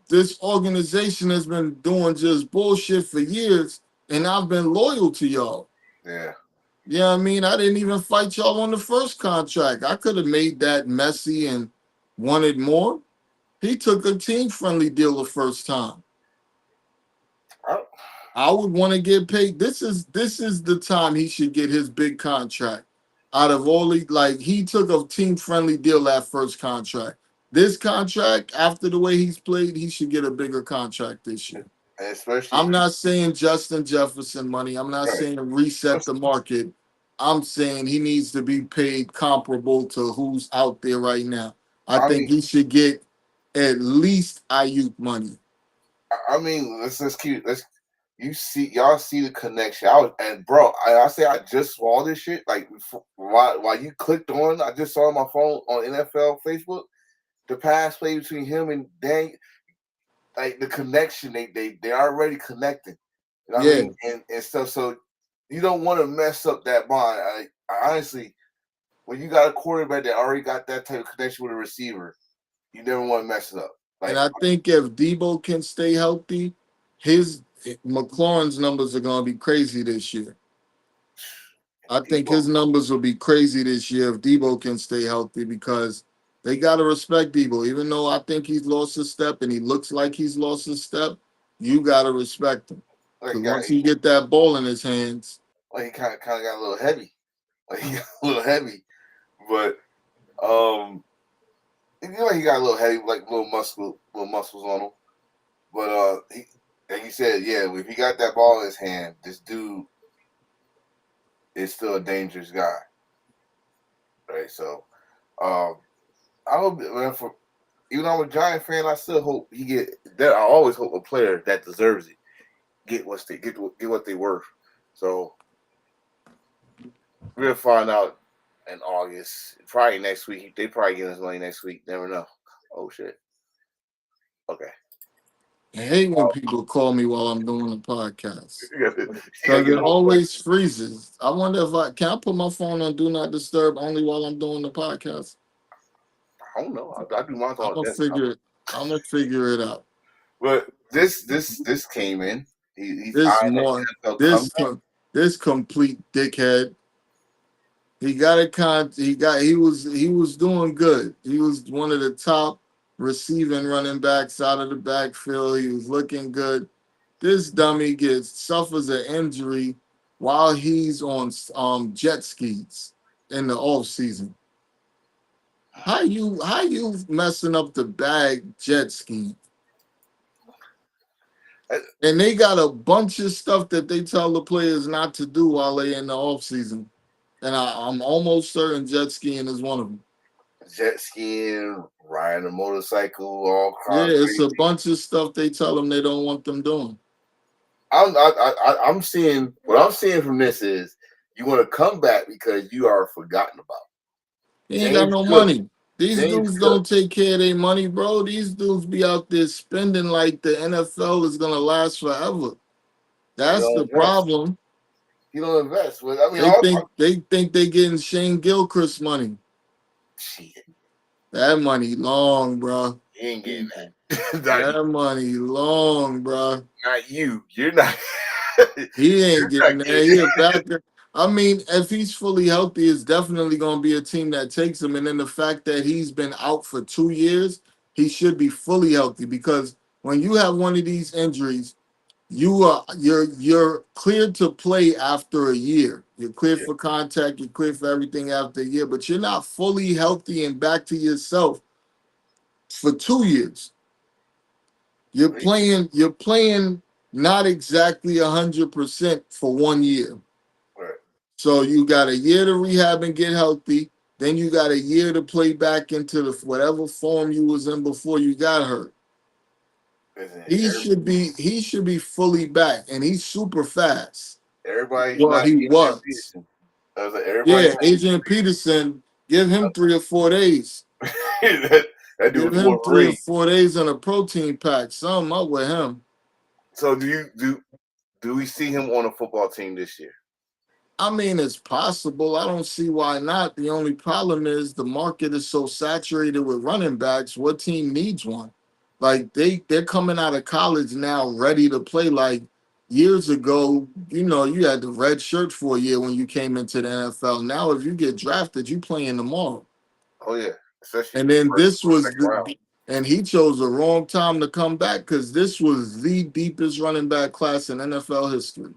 this organization has been doing just bullshit for years, and I've been loyal to y'all. Yeah. You know what I mean? I didn't even fight y'all on the first contract. I could have made that messy and wanted more. He took a team-friendly deal the first time. I would want to get paid. This is the time he should get his big contract. Out of all he took a team-friendly deal that first contract. This contract, after the way he's played, he should get a bigger contract this year. Especially, I'm not saying Justin Jefferson money. I'm not saying reset the market. I'm saying he needs to be paid comparable to who's out there right now. I think he should get at least Ayuk money. I mean, y'all see the connection. I just saw this shit like while you clicked on. I just saw on my phone on NFL Facebook the pass play between him and Dan. Like the connection, they already connected. You know what I mean? And stuff. So you don't want to mess up that bond. I honestly, when you got a quarterback that already got that type of connection with a receiver, you never want to mess it up. And I think if Debo can stay healthy, McLaurin's numbers are going to be crazy this year. I think his numbers will be crazy this year if Debo can stay healthy because they got to respect Debo. Even though I think he's lost his step and he looks like he's lost his step, you got to respect him. Because once he get that ball in his hands. Well, he kind of got a little heavy. But he got a little heavy, like little muscles on him. But like you said, yeah, if he got that ball in his hand, this dude is still a dangerous guy. Right? So I hope, man, even though I'm a Giant fan, I still hope he get that. I always hope a player that deserves it get what they worth. So we'll find out in August, probably next week. They probably get his money next week. Never know. Oh shit. Okay. I hate when people call me while I'm doing a podcast. Because it always freezes. I wonder if can I put my phone on Do Not Disturb only while I'm doing the podcast? I don't know. I do my thought. I'm gonna figure it out. But this came in. This complete dickhead. He got a he was doing good. He was one of the top receiving running backs out of the backfield. He was looking good. This dummy suffers an injury while he's on jet skis in the off season. How you messing up the bag jet ski? Uh, And they got a bunch of stuff that they tell the players not to do while they in the off season. And I'm almost certain jet skiing is one of them. Jet skiing, riding a motorcycle, all Yeah, kinds of it's a crazy. bunch of stuff they tell them they don't want them doing. I'm seeing what I'm seeing from this is you want to come back because you are forgotten about. He ain't got James no Cook, money. These James dudes Cook. don't take care of their money, bro. These dudes be out there spending like the NFL is gonna last forever. He That's don't the invest. problem. He don't invest. Well, I mean, They all think they think they getting Shane Gilchrist money. shit. That money long, bro. He ain't getting that. That money long, bro. not you. You're not. He ain't You're not getting there. getting He a backer. I mean, if he's fully healthy, it's definitely going to be a team that takes him. And then the fact that he's been out for 2 years, he should be fully healthy because when you have one of these injuries, you're cleared to play after a year. You're cleared Yeah. for contact. You're cleared for everything after a year, but you're not fully healthy and back to yourself for 2 years. You're playing not exactly 100% for 1 year. Right. So you got a year to rehab and get healthy. Then you got a year to play back into the whatever form you was in before you got hurt. Listen, He should be fully back, and he's super fast. everybody's Well, not he Adrian was. Peterson. I was like, everybody's Yeah, Adrian Peterson, give him 3 or 4 days. not. that dude Give was him three or Wolverine. 4 days on a protein pack. Something up with him. So do we see him on a football team this year? I mean, it's possible. I don't see why not. The only problem is the market is so saturated with running backs. What team needs one? Like they're coming out of college now ready to play. Like years ago, you had the red shirt for a year when you came into the NFL. Now, if you get drafted, you playing tomorrow. Oh yeah, especially And then first this or was second round. and he chose the wrong time to come back because this was the deepest running back class in NFL history.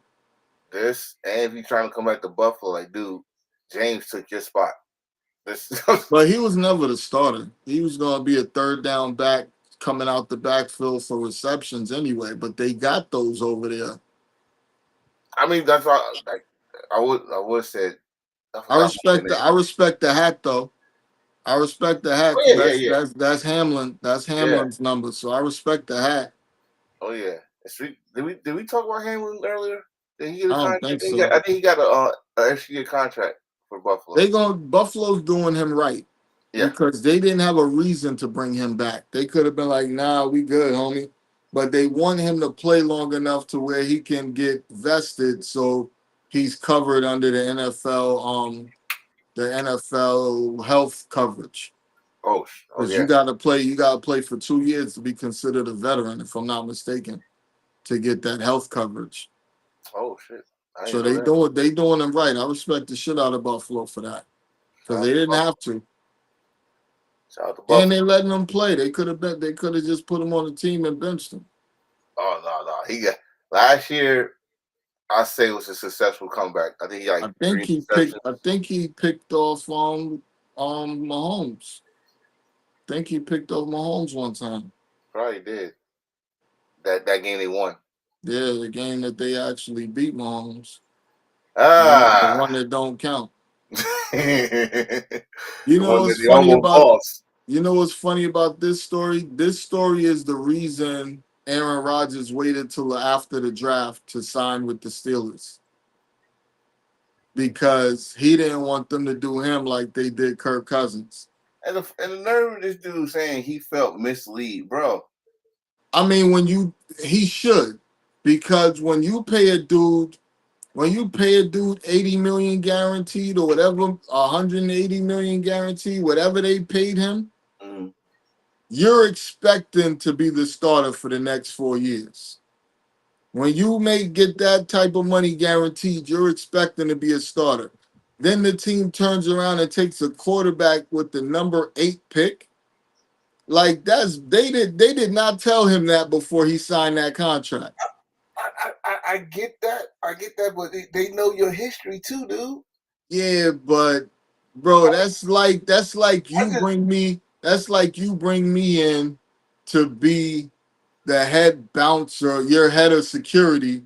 This and if you trying to come back to Buffalo, like dude, James took your spot. This But he was never the starter. He was going to be a third down back coming out the backfield for receptions anyway. But they got those over there. I mean that's why like I would say I I forgot my respect the name. I respect the hat though. I respect the hat Oh because yeah, yeah, that's yeah. that's Hamlin. That's Yeah. Hamlin's number. So I respect the hat. Oh yeah. Did we talk about Hamlin earlier? Did he get I a don't contract? think I so. think he got a extra year contract for Buffalo. Buffalo's doing him right Yeah. because they didn't have a reason to bring him back. They could have been like, nah, we good, homie. But they want him to play long enough to where he can get vested so he's covered under the NFL health coverage. Oh Because yeah. you gotta play for 2 years to be considered a veteran, if I'm not mistaken, to get that health coverage. Oh shit. I So didn't know they that. doing them right. I respect the shit out of Buffalo for that. Because Shout they out to didn't Buffalo. have to. Shout out to And Buffalo. they letting them play. They could have just put him on the team and benched him. Oh no. He got last year I say was a successful comeback. I think he got I like think three he picked I interceptions. think he picked off Mahomes. I think he picked off Mahomes one time. Probably did. That game they won. Yeah, the game that they actually beat Mahomes. The Ah. one that don't count. the You know one that what's they funny almost about lost. you know what's funny about this story? This story is the reason Aaron Rodgers waited till after the draft to sign with the Steelers. Because he didn't want them to do him like they did Kirk Cousins. And the nerve of this dude saying he felt mislead, bro. I mean, he should, because when you pay a dude 80 million guaranteed or whatever, 180 million guaranteed, whatever they paid him, Mm. you're expecting to be the starter for the next 4 years. When you get that type of money guaranteed, you're expecting to be a starter. Then the team turns around and takes a quarterback with the number 8 pick. Like they did not tell him that before he signed that contract. I get that. I get that, but they know your history too, dude. Yeah, but bro, that's like I you just bring me in to be the head bouncer, your head of security,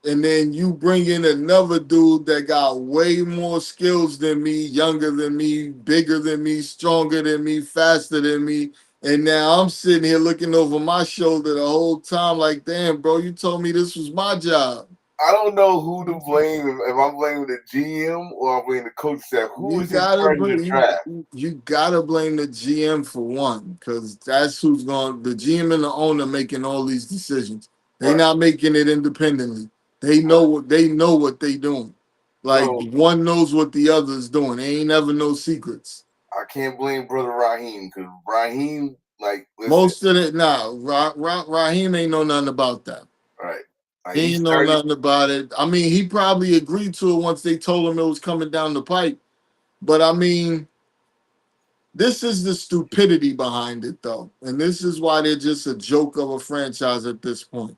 and then you bring in another dude that got way more skills than me, younger than me, bigger than me, stronger than me, faster than me. And now I'm sitting here looking over my shoulder the whole time, like, damn, bro, you told me this was my job. I don't know who to blame. If I'm blaming the GM or I'm blaming the coach staff. Who You was in gotta charge of the blame draft? you gotta blame the GM for one, because that's who's going. The GM and the owner making all these decisions. They Right. not making it independently. They know what they doing. Like So one knows what the other's doing. They ain't never no secrets. I can't blame brother Raheem because Raheem, like, listen, Most of it now, Raheem ain't know nothing about that. right? Like he He ain't know started. nothing about it. I mean, he probably agreed to it once they told him it was coming down the pipe. But I mean, this is the stupidity behind it, though. And this is why they're just a joke of a franchise at this point.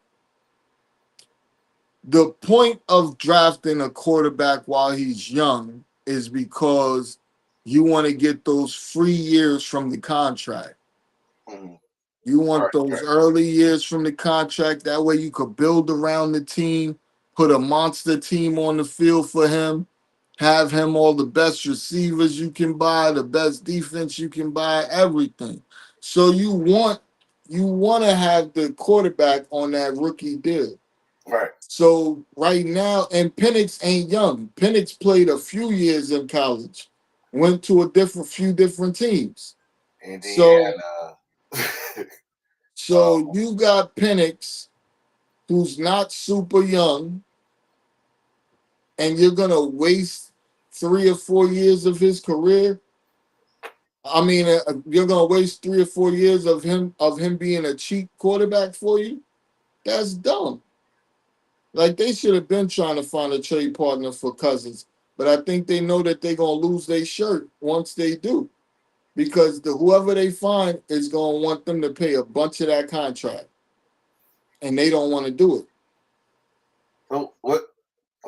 The point of drafting a quarterback while he's young is because you want to get those free years from the contract. Mhm. You want Right, those right, early years from the contract. That way you could build around the team, put a monster team on the field for him, have him all the best receivers you can buy, the best defense you can buy, everything. So you want to have the quarterback on that rookie deal. right. So right now, and Penix ain't young. Penix played a few years in college, went to a few different teams. So Indiana. so you got Penix, who's not super young, and you're gonna waste 3 or 4 years of his career. I mean, you're gonna waste 3 or 4 years of him being a cheap quarterback for you. That's dumb. Like they should have been trying to find a trade partner for Cousins, but I think they know that they're gonna lose their shirt once they do, because whoever they find is gonna want them to pay a bunch of that contract, and they don't want to do it. So what?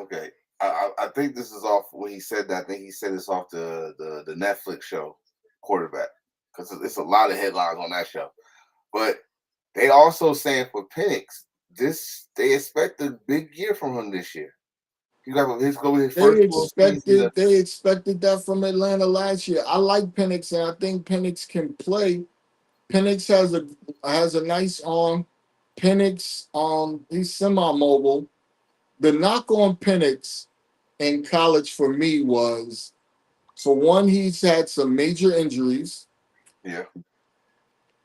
Okay, I think this is off when he said that. I think he said this off the Netflix show quarterback because it's a lot of headlines on that show. But they also saying for Penix, they expect a big year from him this year. He got his go his They first full season. expected that from Atlanta last year. I like Penix, and I think Penix can play. Penix has a nice arm. Penix, he's semi-mobile. The knock on Penix in college for me was, for one, he's had some major injuries, Yeah.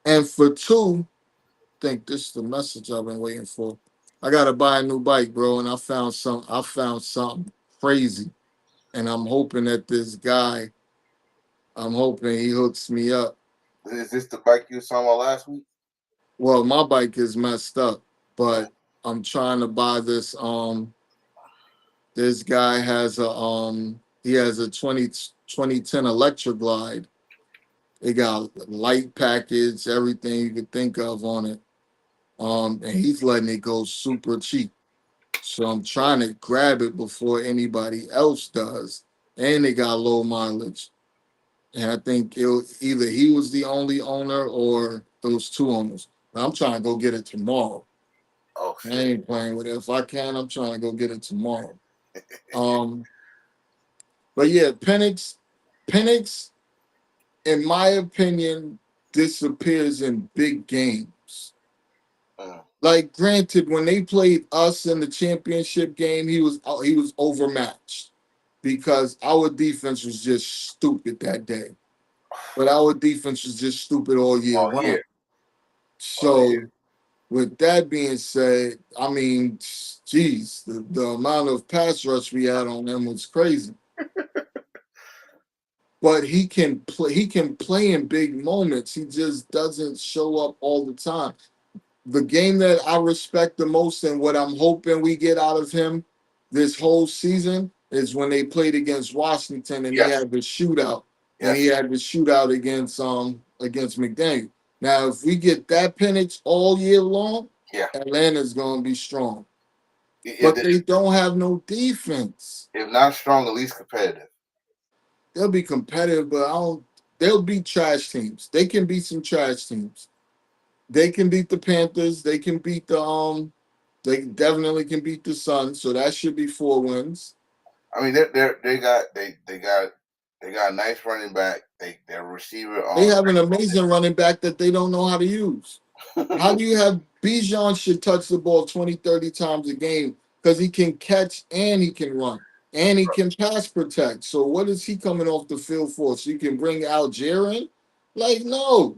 and for two, I think this is the message I've been waiting for. I gotta buy a new bike, bro, and I found something crazy, and I'm hoping he hooks me up. Is this the bike you were talking about last week? Well, my bike is messed up, Mm. but I'm trying to buy this. This guy has he has a 2010 Electra Glide. It got light package, everything you could think of on it. And he's letting it go super cheap. So I'm trying to grab it before anybody else does. And they got low mileage. And I think either he was the only owner or those two owners. I'm trying to go get it tomorrow. Oh I shit. ain't playing with it. If I can, I'm trying to go get it tomorrow. Um, but yeah, Penix, in my opinion, disappears in big games. Mm. Like, granted, when they played us in the championship game, he was overmatched because our defense was just stupid that day. But our defense was just stupid all year Oh yeah. round. Oh So, with that being said, I mean, geez, the amount of pass rush we had on him was crazy. But he can play. He can play in big moments. He just doesn't show up all the time. the game that I respect the most and what I'm hoping we get out of him this whole season is when they played against Washington and he Yes. had the shootout. And he Yes. had the shootout against McDaniel. Now, if we get that Penix all year long, Yeah. Atlanta's gonna be strong. If, But they don't have no defense. if not strong, at least competitive. They'll be competitive, but I don't. They'll beat trash teams. They can beat some trash teams. They can beat the Panthers. They can beat the They definitely can beat the Suns. So that should be 4 wins. I mean, they got a nice running back. Their receiver They have an amazing running back that they don't know how to use. How do you have Bijan should touch the ball 20, 30 times a game because he can catch and he can run and he can pass protect. So what is he coming off the field for? So you can bring Algier in? Like, no.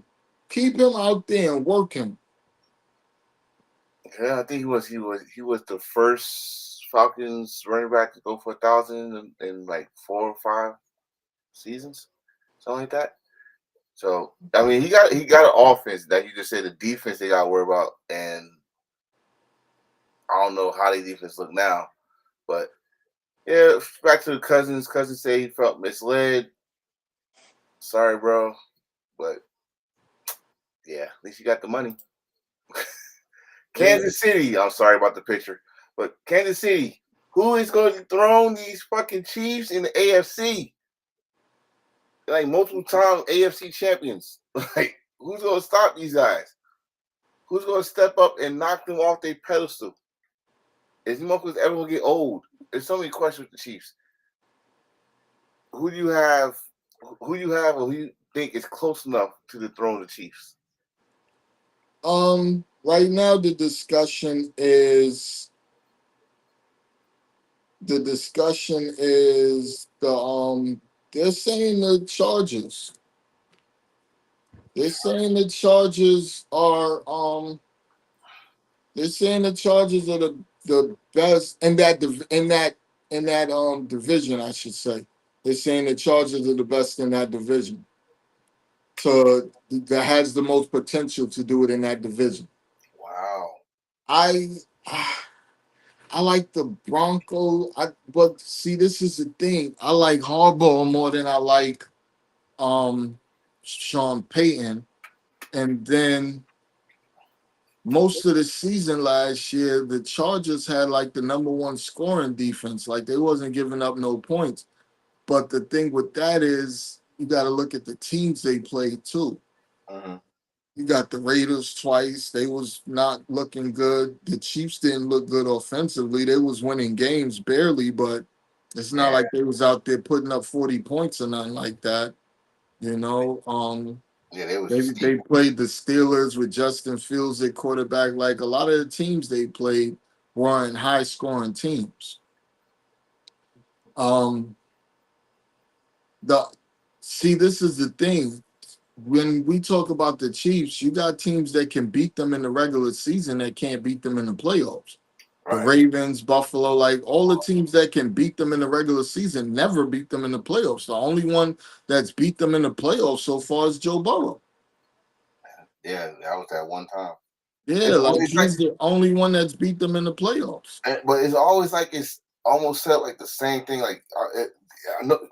Keep him out there and work him. Yeah, I think he was the first Falcons running back to go for 1,000 in like 4 or 5 seasons, something like that. So I mean, he got an offense that you just said the defense they got to worry about, and I don't know how the defense look now, but yeah, back to the Cousins. Cousins say he felt misled. Sorry, bro, but yeah, at least you got the money. Kansas City. I'm sorry about the picture, but Kansas City. Who is going to dethrone these fucking Chiefs in the AFC? Like multiple time AFC champions. Like who's going to stop these guys? Who's going to step up and knock them off their pedestal? Is Marcus ever going to get old? There's so many questions with the Chiefs. Who do you have? Who you have, or who you think is close enough to dethrone the Chiefs? Right now the discussion is they're saying the Chargers. They're saying the Chargers are they're saying the Chargers are the best in that division, I should say. They're saying the Chargers are the best in that division. So that has the most potential to do it in that division. Wow. I I like the Broncos. But see, this is the thing. I like Harbaugh more than I like Sean Payton. And then most of the season last year, the Chargers had like the number one scoring defense. Like they wasn't giving up no points. But the thing with that is you got to look at the teams they played too. Mm-hmm. You got the Raiders twice. They was not looking good. The Chiefs didn't look good offensively. They was winning games barely, but it's not like they was out there putting up 40 points or nothing like that. You know, Yeah, they was. they played the Steelers with Justin Fields at quarterback. Like a lot of the teams they played weren't high scoring teams. Um, this is the thing. When we talk about the Chiefs, you got teams that can beat them in the regular season that can't beat them in the playoffs. The Right. Ravens, Buffalo, like all the teams that can beat them in the regular season never beat them in the playoffs. The only one that's beat them in the playoffs so far is Joe Burrow. Yeah, that was that one time. Yeah, like he's the only one that's beat them in the playoffs. But it's always like it's almost set like the same thing. Like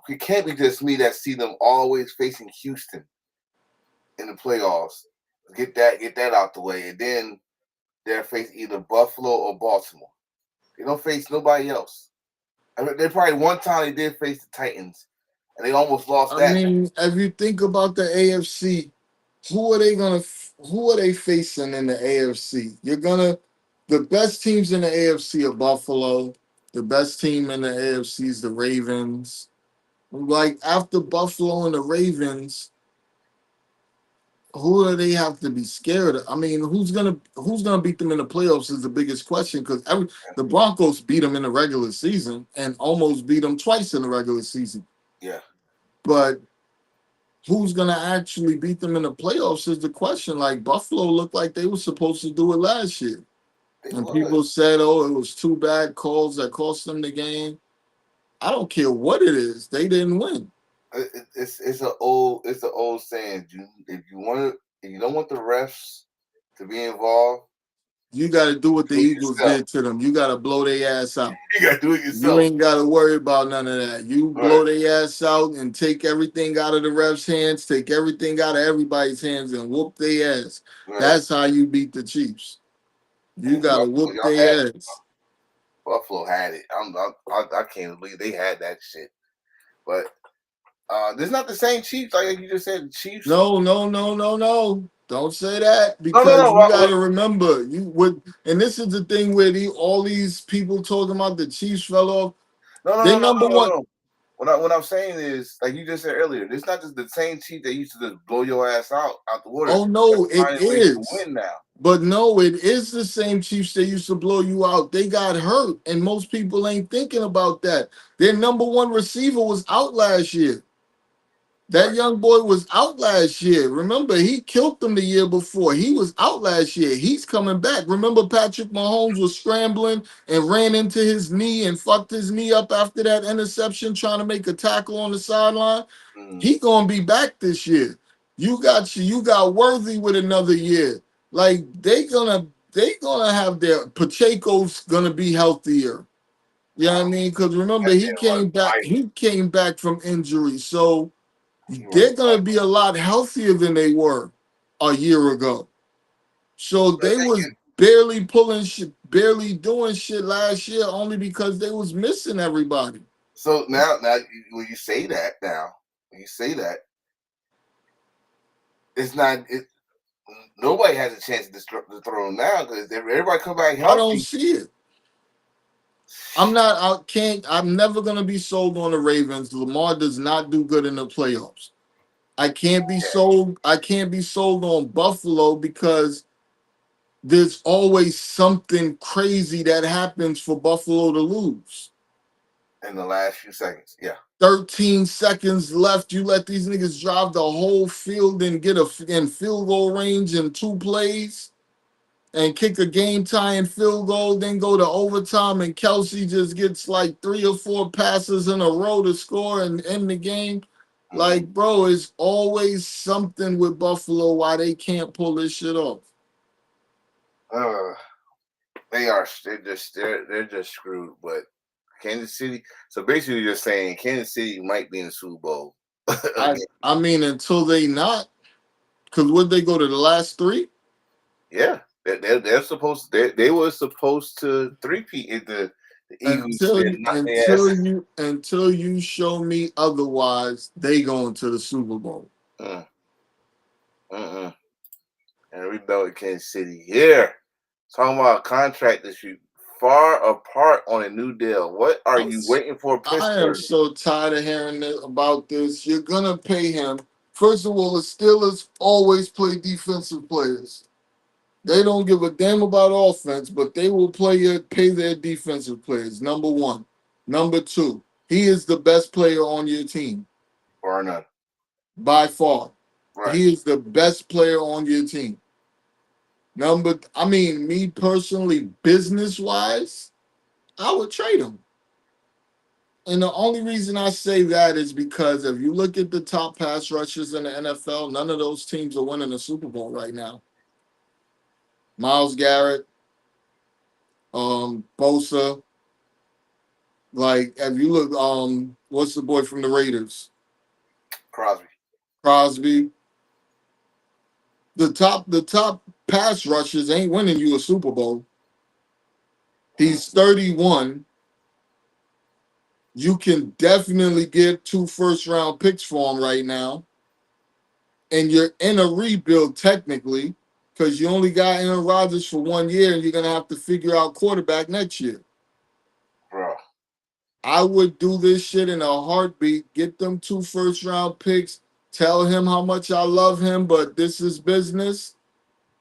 it can't be just me that see them always facing Houston in the playoffs. Get that out the way, and then they'll face either Buffalo or Baltimore. They don't face nobody else. I mean, they probably one time they did face the Titans, and they almost lost that. I mean, if you think about the AFC, who are they facing in the AFC? The best teams in the AFC are Buffalo. The best team in the AFC is the Ravens. Like after Buffalo and the Ravens, who do they have to be scared of? I mean, who's gonna beat them in the playoffs is the biggest question because the Broncos beat them in the regular season and almost beat them twice in the regular season. Yeah. But who's gonna actually beat them in the playoffs is the question. Like Buffalo looked like they were supposed to do it last year. People said, "Oh, it was two bad calls that cost them the game." I don't care what it is; they didn't win. It's an old saying. If you don't want the refs to be involved, You got to do what the Do it Eagles yourself. did to them. You got to blow their ass out. You gotta do it You yourself. ain't got to worry about none of that. You Right. blow their ass out and take everything out of the refs' hands, take everything out of everybody's hands, and whoop their ass. Right. That's how you beat the Chiefs. You And got to Buffalo, whoop y'all had their it. ass. Buffalo had it. I can't believe they had that shit. But this is not the same Chiefs like you just said. The Chiefs. No. Don't say that No. because you got to remember you would. And this is the thing where all these people talking about the Chiefs fell off. They number one. No. What I'm saying is, like you just said earlier, it's not just the same Chief that used to just blow your ass out the water. Oh no, They're it finding ways to is. win now. But no, it is the same Chiefs that used to blow you out. They got hurt, and most people ain't thinking about that. Their number one receiver was out last year. That Right. young boy was out last year. Remember, he killed them the year before. He was out last year. He's coming back. Remember, Patrick Mahomes was scrambling and ran into his knee and fucked his knee up after that interception, trying to make a tackle on the sideline. He gonna be back this year. You got Worthy with another year. Like they gonna have their Pacheco's gonna be healthier. You know what I mean? Because remember, That he man was came back. fighting. He came back from injury, so He was they're gonna be a lot healthier than they were a year ago. So The they thing was is- barely pulling shit, barely doing shit last year, only because they was missing everybody. So now when you say that, it's not. Nobody has a chance to throw him now because everybody come back I don't healthy. see it. I'm not. I can't. I'm never gonna be sold on the Ravens. Lamar does not do good in the playoffs. I can't be sold. I can't be sold on Buffalo because there's always something crazy that happens for Buffalo to lose. In the last few seconds, yeah. 13 seconds left. You let these niggas drive the whole field and get in field goal range in 2 plays and kick a game tying field goal, then go to overtime and Kelsey just gets like 3 or 4 passes in a row to score and end the game. Like, bro, it's always something with Buffalo why they can't pull this shit off. They are. They're just screwed. But Kansas City. So basically, you're saying Kansas City might be in the Super Bowl. I mean, until they not, because would they go to the last 3? Yeah, they're supposed. They were supposed to three-peat the Eagles. Until you show me otherwise, they going to the Super Bowl. And we know with Kansas City here. Talking about a contract issue. Far apart on a new deal. What are you waiting for, Pittsburgh? I am so tired of hearing about this. You're gonna pay him. First of all, the Steelers always play defensive players. They don't give a damn about offense, but they will pay their defensive players. Number one. Number two, he is the best player on your team. Or none. By far. Right. He is the best player on your team. Me personally, business-wise, I would trade him. And the only reason I say that is because if you look at the top pass rushers in the NFL, none of those teams are winning the Super Bowl right now. Myles Garrett, Bosa. Like, if you look, what's the boy from the Raiders? Crosby. The top pass rushers ain't winning you a Super Bowl. He's 31. You can definitely get 2 first-round picks for him right now. And you're in a rebuild technically because you only got Aaron Rodgers for 1 year and you're going to have to figure out quarterback next year. Bro. I would do this shit in a heartbeat. Get them 2 first-round picks. Tell him how much I love him, but this is business.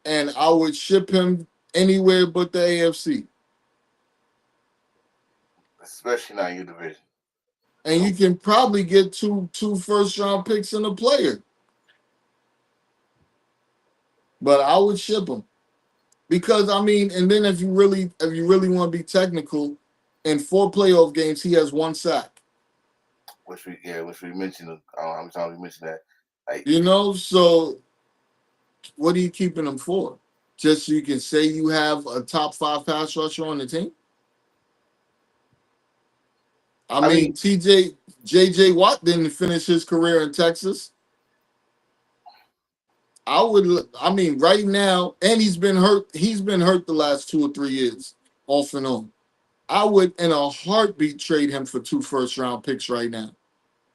And I would ship him anywhere but the AFC. Especially not your division. And you can probably get two first-round picks and a player. But I would ship him. Because and then if you really want to be technical, in 4 playoff games, he has 1 sack. Which we mentioned. I don't know how many times we mentioned that. So what are you keeping him for? just so you can say you have a top 5 pass rusher on the team? I I mean, mean, JJ Watt didn't finish his career in Texas. I mean, right now, and he's been hurt. He's been hurt the last 2 or 3 years, off and on. I would, in a heartbeat, trade him for 2 first-round picks right now,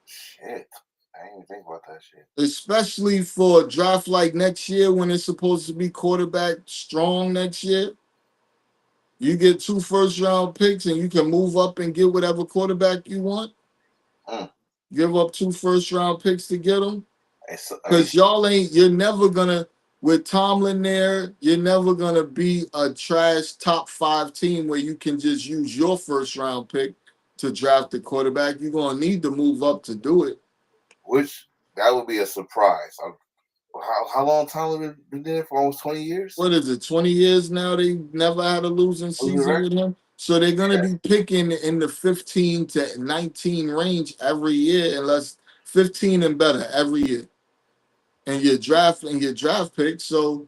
shit. I didn't even think about that shit. especially for a draft like next year when it's supposed to be quarterback strong next year. You get 2 first-round picks, and you can move up and get whatever quarterback you want. Mm. Give up 2 first-round picks to get them. I mean, Because you're never gonna, with Tomlin there, you're never gonna be a trash top 5 team where you can just use your first round pick to draft the quarterback. You're gonna need to move up to do it. which that would be a surprise. How long Tyler been there for? Almost 20 years. What is it, 20 years now? They never had a losing season with him. So they're gonna be picking in the 15 to 19 range every year, unless 15 and better every year. And your draft pick. So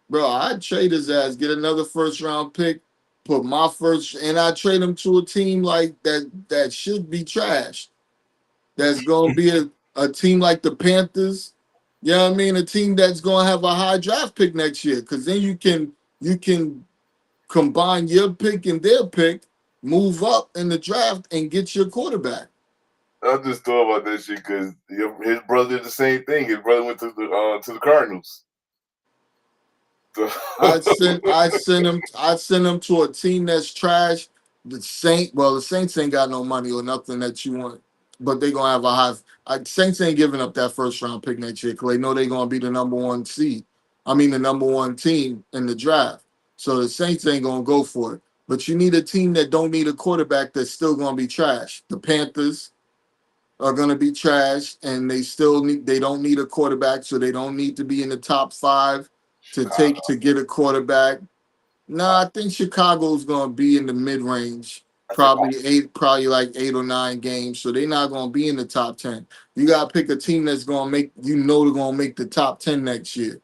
bro, I'd trade his ass, get another first round pick, put my first, and I trade him to a team like that should be trashed. That's gonna be a team like the Panthers. You know what I mean? A team that's gonna have a high draft pick next year. Cause then you can combine your pick and their pick, move up in the draft and get your quarterback. I just thought about that shit because his brother did the same thing. His brother went to the Cardinals. So I'd send him to a team that's trash. The Saints ain't got no money or nothing that you want, but they gonna have a high. Saints ain't giving up that first round pick next year because they know they gonna be the number 1 seed. I mean the number 1 team in the draft. So the Saints ain't gonna go for it. But you need a team that don't need a quarterback that's still gonna be trash. The Panthers are gonna be trash, and they don't need a quarterback, so they don't need to be in the top 5 Chicago. to get a quarterback. No, I think Chicago's gonna be in the mid range, I think probably like 8 or 9 games. So they're not gonna be in the top 10. You gotta pick a team that's gonna make they're gonna make the top 10 next year.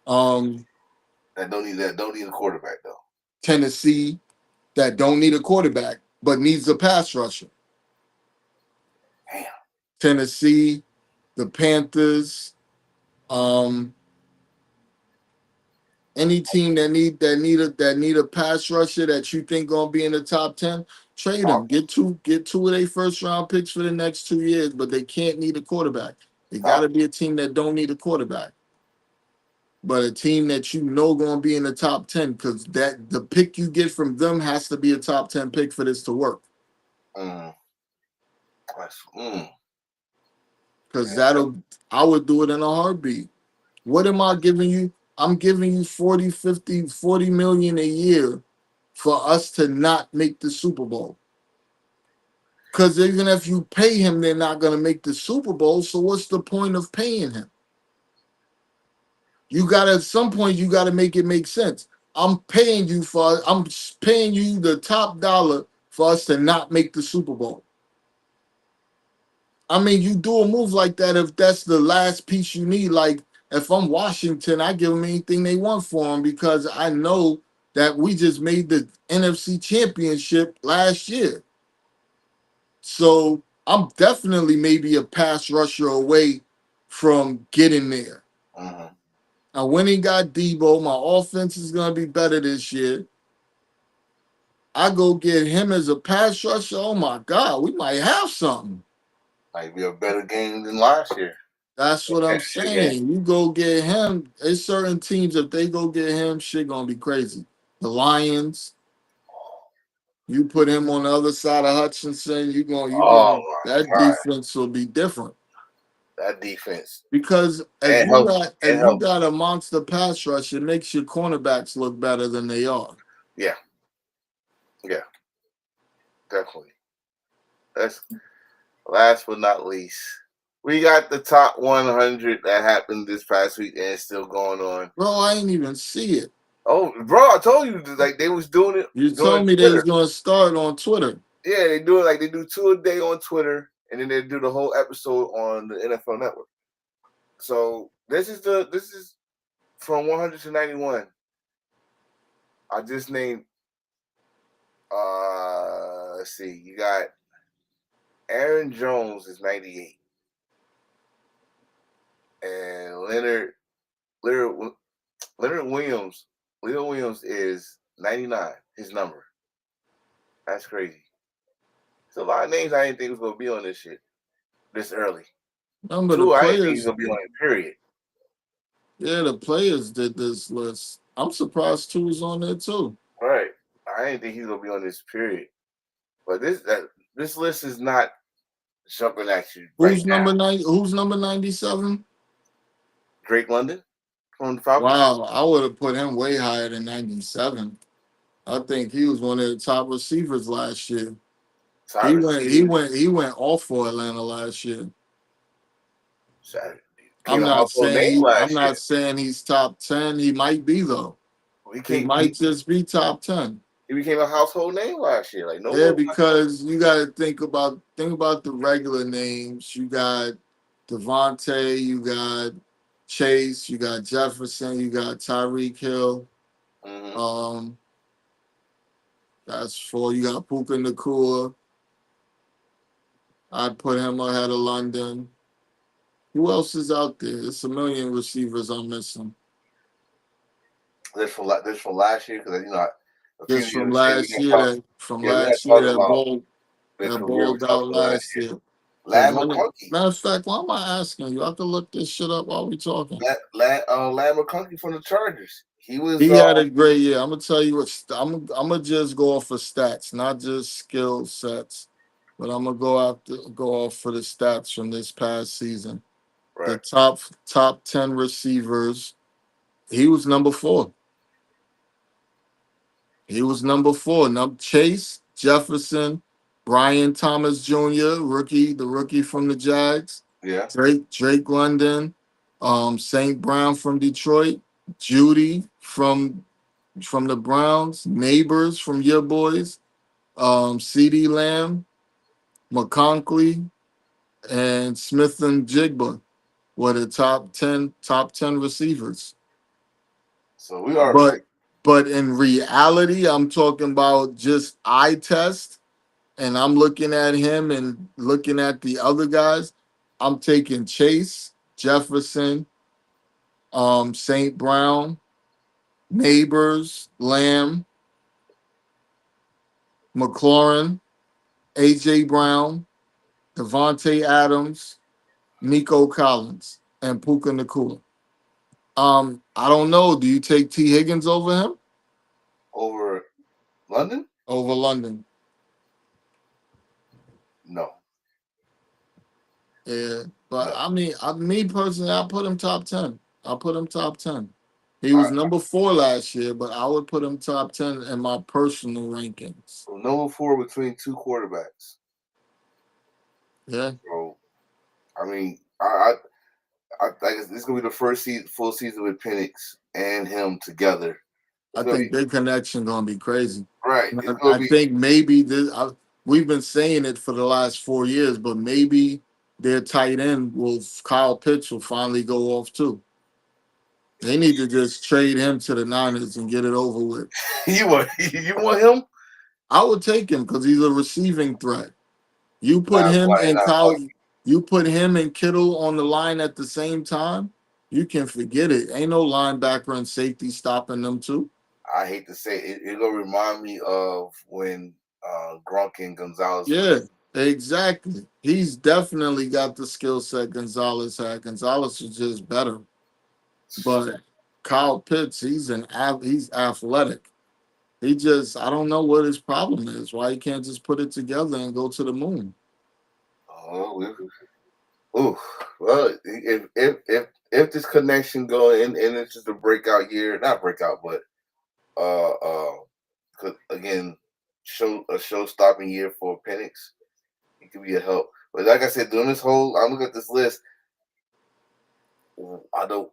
that don't need a quarterback though. Tennessee that don't need a quarterback but needs a pass rusher. Damn. Tennessee, the Panthers, any team that need a pass rusher that you think gonna be in the top 10, trade them. Get two of their first round picks for the next 2 years, but they can't need a quarterback. It gotta be a team that don't need a quarterback. But a team that you know gonna be in the top 10, because that the pick you get from them has to be a top 10 pick for this to work. Because I would do it in a heartbeat. What am I giving you? I'm giving you 40, 50, 40 million a year for us to not make the Super Bowl. Because even if you pay him, they're not going to make the Super Bowl. So what's the point of paying him? At some point, you got to make it make sense. I'm paying you the top dollar for us to not make the Super Bowl. I mean, you do a move like that if that's the last piece you need. Like, if I'm Washington, I give them anything they want for them because I know that we just made the NFC Championship last year. So I'm definitely maybe a pass rusher away from getting there. Mm-hmm. I went and got Debo. My offense is going to be better this year. I go get him as a pass rusher. Oh, my God, we might have something. Might be a better game than last year. That's what I'm saying. You go get him. There's certain teams, if they go get him, shit gonna be crazy. The Lions, you put him on the other side of Hutchinson, that defense will be different. That defense. Because if you got a monster pass rush, it makes your cornerbacks look better than they are. Yeah. Yeah. Definitely. That's last but not least. We got the top 100 that happened this past week and it's still going on. Bro, I ain't even see it. Oh, bro, I told you like they was doing it. You told me they was gonna start on Twitter. Yeah, they do it like they do 2 a day on Twitter, and then they do the whole episode on the NFL Network. So this is from 100 to 91. I just named. Let's see. You got Aaron Jones is 98, and Leonard Williams. Leo Williams is 99. His number. That's crazy. It's a lot of names I didn't think was gonna be on this shit this early. Remember the Two, I didn't think he's players. gonna be on it. Period. Yeah, the players did this list. I'm surprised Two's on there too. Right. I didn't think he's gonna be on this. Period. But this list is not jumping at you right Who's now. number 9? Who's number 97? Drake London from the Falcons. Wow, I would have put him way higher than 97. I think he was one of the top receivers last year. He went off for Atlanta last year. Became a household name last year. I'm not saying he's top 10. He might be though. He might just be top 10. He became a household name last year. Like Yeah, because you got to think about the regular names. You got Devontae, you got Chase, you got Jefferson, you got Tyreek Hill. Mm-hmm. That's 4. You got Puka Nacua. I'd put him ahead of London. Who else is out there? It's a million receivers I'm missing. This from last year because Just from last year that balled out last year. Lad McConkey. Matter of fact, why am I asking you? I have to look this shit up while we talking. Lad McConkey from the Chargers. He had a great year. I'm gonna tell you what. I'm gonna just go off for stats, not just skill sets, but I'm gonna go off for the stats from this past season. Right. The top 10 receivers. He was number 4. He was number 4. Chase, Jefferson, Brian Thomas Jr., the rookie from the Jags. Yeah. Drake London, St. Brown from Detroit, Judy from the Browns, Neighbors from your boys, CeeDee Lamb, McConkey, and Smith and Jigba were the top 10 receivers. So we are but in reality, I'm talking about just eye test, and I'm looking at him and looking at the other guys. I'm taking Chase, Jefferson, St. Brown, Neighbors, Lamb, McLaurin, A.J. Brown, Devontae Adams, Nico Collins, and Puka Nacua. I don't know. Do you take T. Higgins over him? Over London? Over London. No. Yeah, but I mean, me personally, I put him top 10. I'll put him top 10. He was number 4 last year, but I would put him top 10 in my personal rankings. So number 4 between 2 quarterbacks. Yeah. So, I mean, I guess this is gonna be the first full season with Penix and him together. I think their connection gonna be crazy. Right. I think maybe we've been saying it for the last 4 years, but maybe their tight end Kyle Pitts will finally go off too. They need to just trade him to the Niners and get it over with. You want him? I would take him because he's a receiving threat. You put him and Kittle on the line at the same time, you can forget it. Ain't no linebacker and safety stopping them too. I hate to say it, it'll remind me of when Gronk and Gonzalez. Yeah, exactly. He's definitely got the skill set Gonzalez had. Gonzalez was just better. But Kyle Pitts, he's athletic. I don't know what his problem is. Why he can't just put it together and go to the moon. Well, if this connection going and it's just a breakout year, not breakout, but again, show stopping year for Penix, it could be a help. But like I said, doing this I'm looking at this list. I don't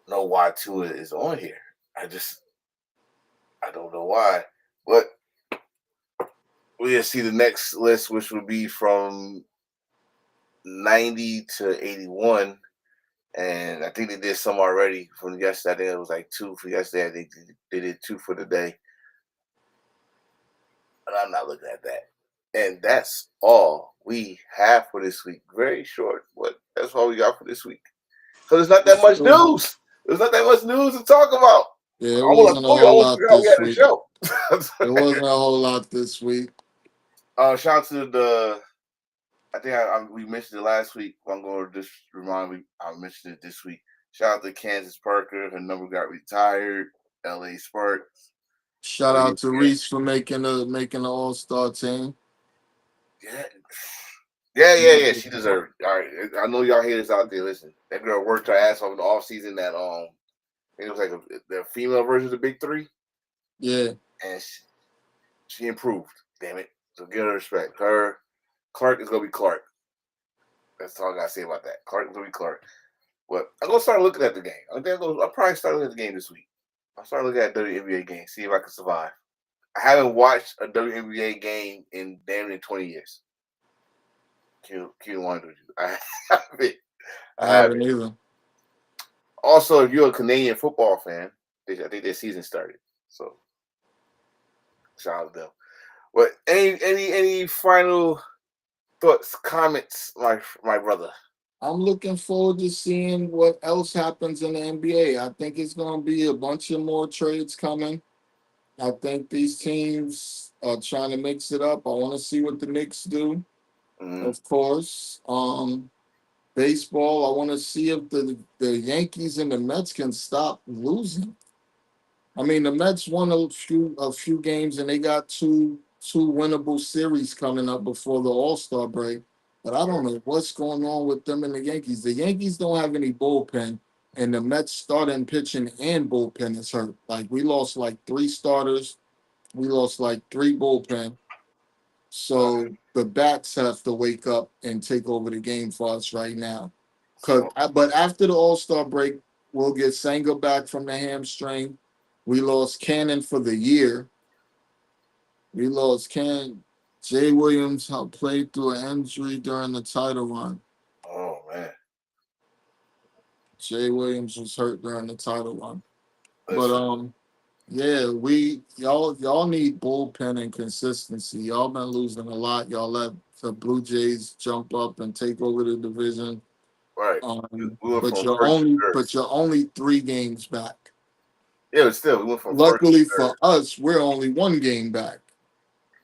know why Tua is on here. I don't know why. But we'll see the next list, which would be from 90 to 81. And I think they did some already from yesterday. I think it was like 2 for yesterday. They did 2 for today. But I'm not looking at that. And that's all we have for this week. Very short, but that's all we got for this week. So there's not that much news. There's not that much news to talk about. Yeah, it I want wasn't to a pull you. I whole want to lot figure out how we this had a week. show. It wasn't a whole lot this week. Shout out to the. I think we mentioned it last week. I'm going to just remind me. I mentioned it this week. Shout out to Kansas Parker. Her number got retired. LA Sparks. Shout out to Reese for making the All-Star team. Yeah. She deserved it. All right. I know y'all haters out there. Listen, that girl worked her ass off in the offseason. That I think it was like the female version of the Big Three. Yeah. And she improved. Damn it. So give her respect. Clark is gonna be Clark. That's all I gotta say about that. Clark is gonna be Clark. But I'm gonna start looking at the game. I'll probably start looking at the game this week. I'll start looking at WNBA game, see if I can survive. I haven't watched a WNBA game in damn near 20 years. Q wanted to. I haven't either. Also, if you're a Canadian football fan, I think their season started. So shout out to them. But any final thoughts, comments, my brother? I'm looking forward to seeing what else happens in the NBA. I think it's going to be a bunch of more trades coming. I think these teams are trying to mix it up. I want to see what the Knicks do, of course. Baseball, I want to see if the Yankees and the Mets can stop losing. I mean, the Mets won a few games, and they got two winnable series coming up before the All-Star break. But I don't know what's going on with them and the Yankees. The Yankees don't have any bullpen, and the Mets starting pitching and bullpen is hurt. Like, we lost like 3 starters. We lost like 3 bullpen. So the bats have to wake up and take over the game for us right now. But after the All-Star break, we'll get Sanger back from the hamstring. We lost Cannon for the year. We lost Cannon. Jay Williams played through an injury during the title run. Oh man. Jay Williams was hurt during the title run. Listen. But yeah, y'all need bullpen and consistency. Y'all been losing a lot. Y'all let the Blue Jays jump up and take over the division. Right. But you're only 3 games back. Yeah, but still, we went from Luckily for us, we're only 1 game back.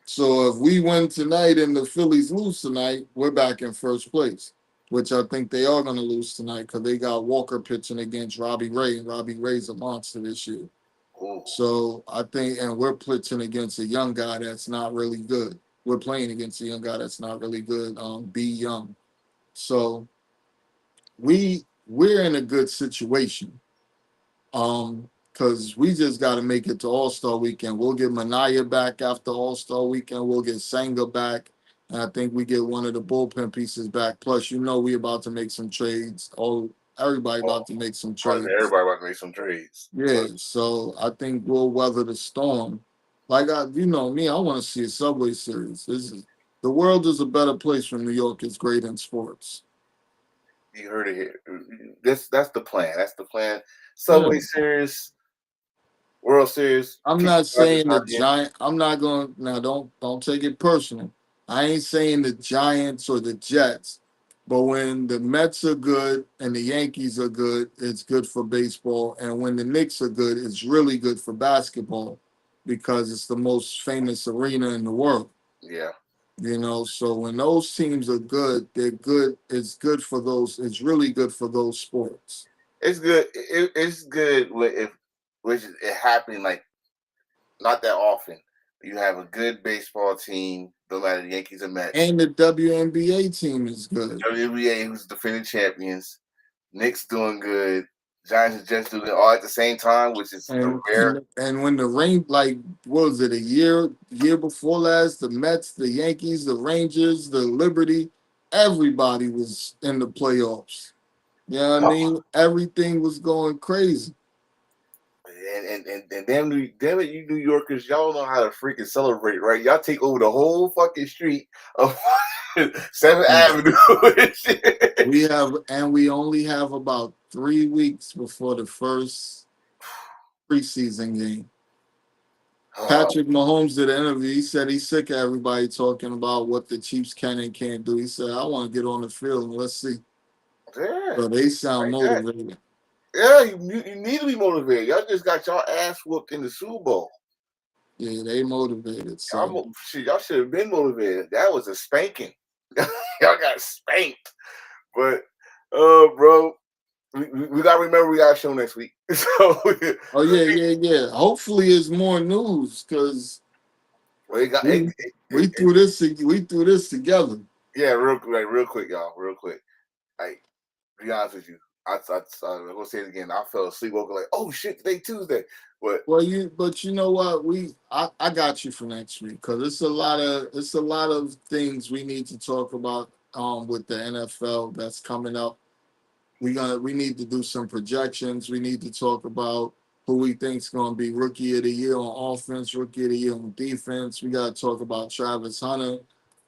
So if we win tonight and the Phillies lose tonight, we're back in first place, which I think they are going to lose tonight because they got Walker pitching against Robbie Ray, and Robbie Ray's a monster this year. Ooh. So I think, and we're pitching against a young guy that's not really good. We're playing against a young guy that's not really good, B. Young. So we're in a good situation. Because we just got to make it to All-Star Weekend. We'll get Manaya back after All-Star Weekend. We'll get Sanger back. And I think we get one of the bullpen pieces back. Plus, we about to make some trades. Everybody about to make some trades. Everybody about to make some trades. Yeah, so I think we'll weather the storm. Like, you know me, I want to see a Subway Series. The world is a better place when New York is great in sports. You heard it here. That's the plan. That's the plan. Subway Series, World Series. I'm not saying the Giant. I'm not going now. Don't take it personal. I ain't saying the Giants or the Jets, but when the Mets are good and the Yankees are good, it's good for baseball. And when the Knicks are good, it's really good for basketball because it's the most famous arena in the world. Yeah. So when those teams are good, they're good. It's good for those. It's really good for those sports. It's good. It's good which is happening like not that often. You have a good baseball team, no matter the Yankees or Mets. And the WNBA team is good. WNBA, who's defending champions. Knicks doing good. Giants and Jets doing it all at the same time, which is rare. And when the rain, like, what was it, a year before last, the Mets, the Yankees, the Rangers, the Liberty, everybody was in the playoffs. You know what I mean? Everything was going crazy. And damn it, you New Yorkers, y'all know how to freaking celebrate, right? Y'all take over the whole fucking street of Seventh Avenue. we only have about 3 weeks before the first preseason game. Patrick Mahomes did an interview. He said he's sick of everybody talking about what the Chiefs can and can't do. He said, I want to get on the field and let's see. Yeah, So they sound like that. motivated. Yeah, you need to be motivated. Y'all just got y'all ass whooped in the Super Bowl. Yeah, they motivated. So Y'all should have been motivated. That was a spanking. Y'all got spanked. But, bro, we got to remember we got a show next week. So, oh yeah. Hopefully it's more news because we threw this together. Yeah, real quick, y'all. Real quick. Like, to be honest with you, I'm gonna say it again. I fell asleep, woke up like, oh shit, today Tuesday. But you know what? I got you for next week because it's a lot of things we need to talk about with the NFL that's coming up. We need to do some projections. We need to talk about who we think's going to be rookie of the year on offense, rookie of the year on defense. We got to talk about Travis Hunter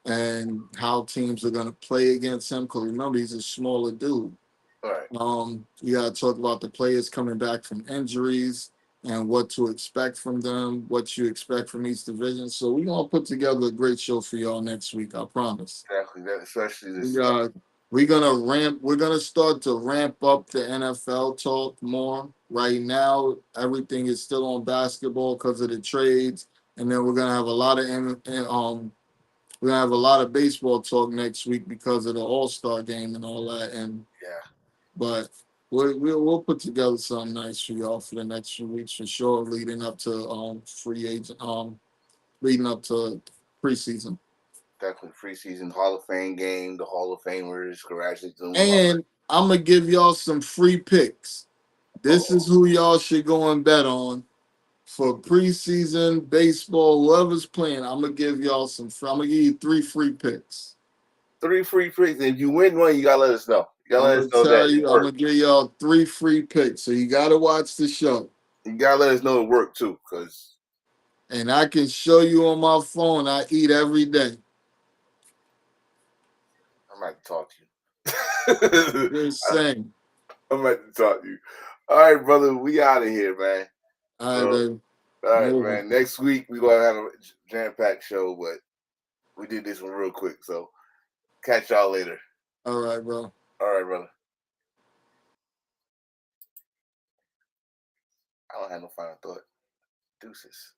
and how teams are going to play against him. Because remember, he's a smaller dude. all right. We got to talk about the players coming back from injuries and what to expect from them, what you expect from each division. So we're going to put together a great show for y'all next week. I promise. Exactly. That, especially this. We're gonna start to ramp up the NFL talk more. Right now, everything is still on basketball because of the trades, and then we're gonna have a lot of we're gonna have a lot of baseball talk next week because of the All-Star game and all that. And Yeah, but we'll put together something nice for y'all for the next few weeks for sure, leading up to free agent leading up to preseason. definitely preseason Hall of Fame game. The Hall of Famers, congratulations. And I'm gonna give y'all some free picks. This is who y'all should go and bet on for preseason baseball. Whoever's playing, I'm gonna give y'all I'm gonna give you 3 free picks. 3 free picks. If you win one, you gotta let us know. You gotta let us know that it I'm worked. gonna give y'all 3 free picks. So you gotta watch the show. You gotta let us know it worked too, because And I can show you on my phone. I eat every day. I might talk to you. Just saying. I might talk to you. All right, brother. We out of here, man. All right, baby. All right, man. Next week we're gonna have a jam-packed show, but we did this one real quick. So catch y'all later. All right, bro. All right, brother. I don't have no final thought. Deuces.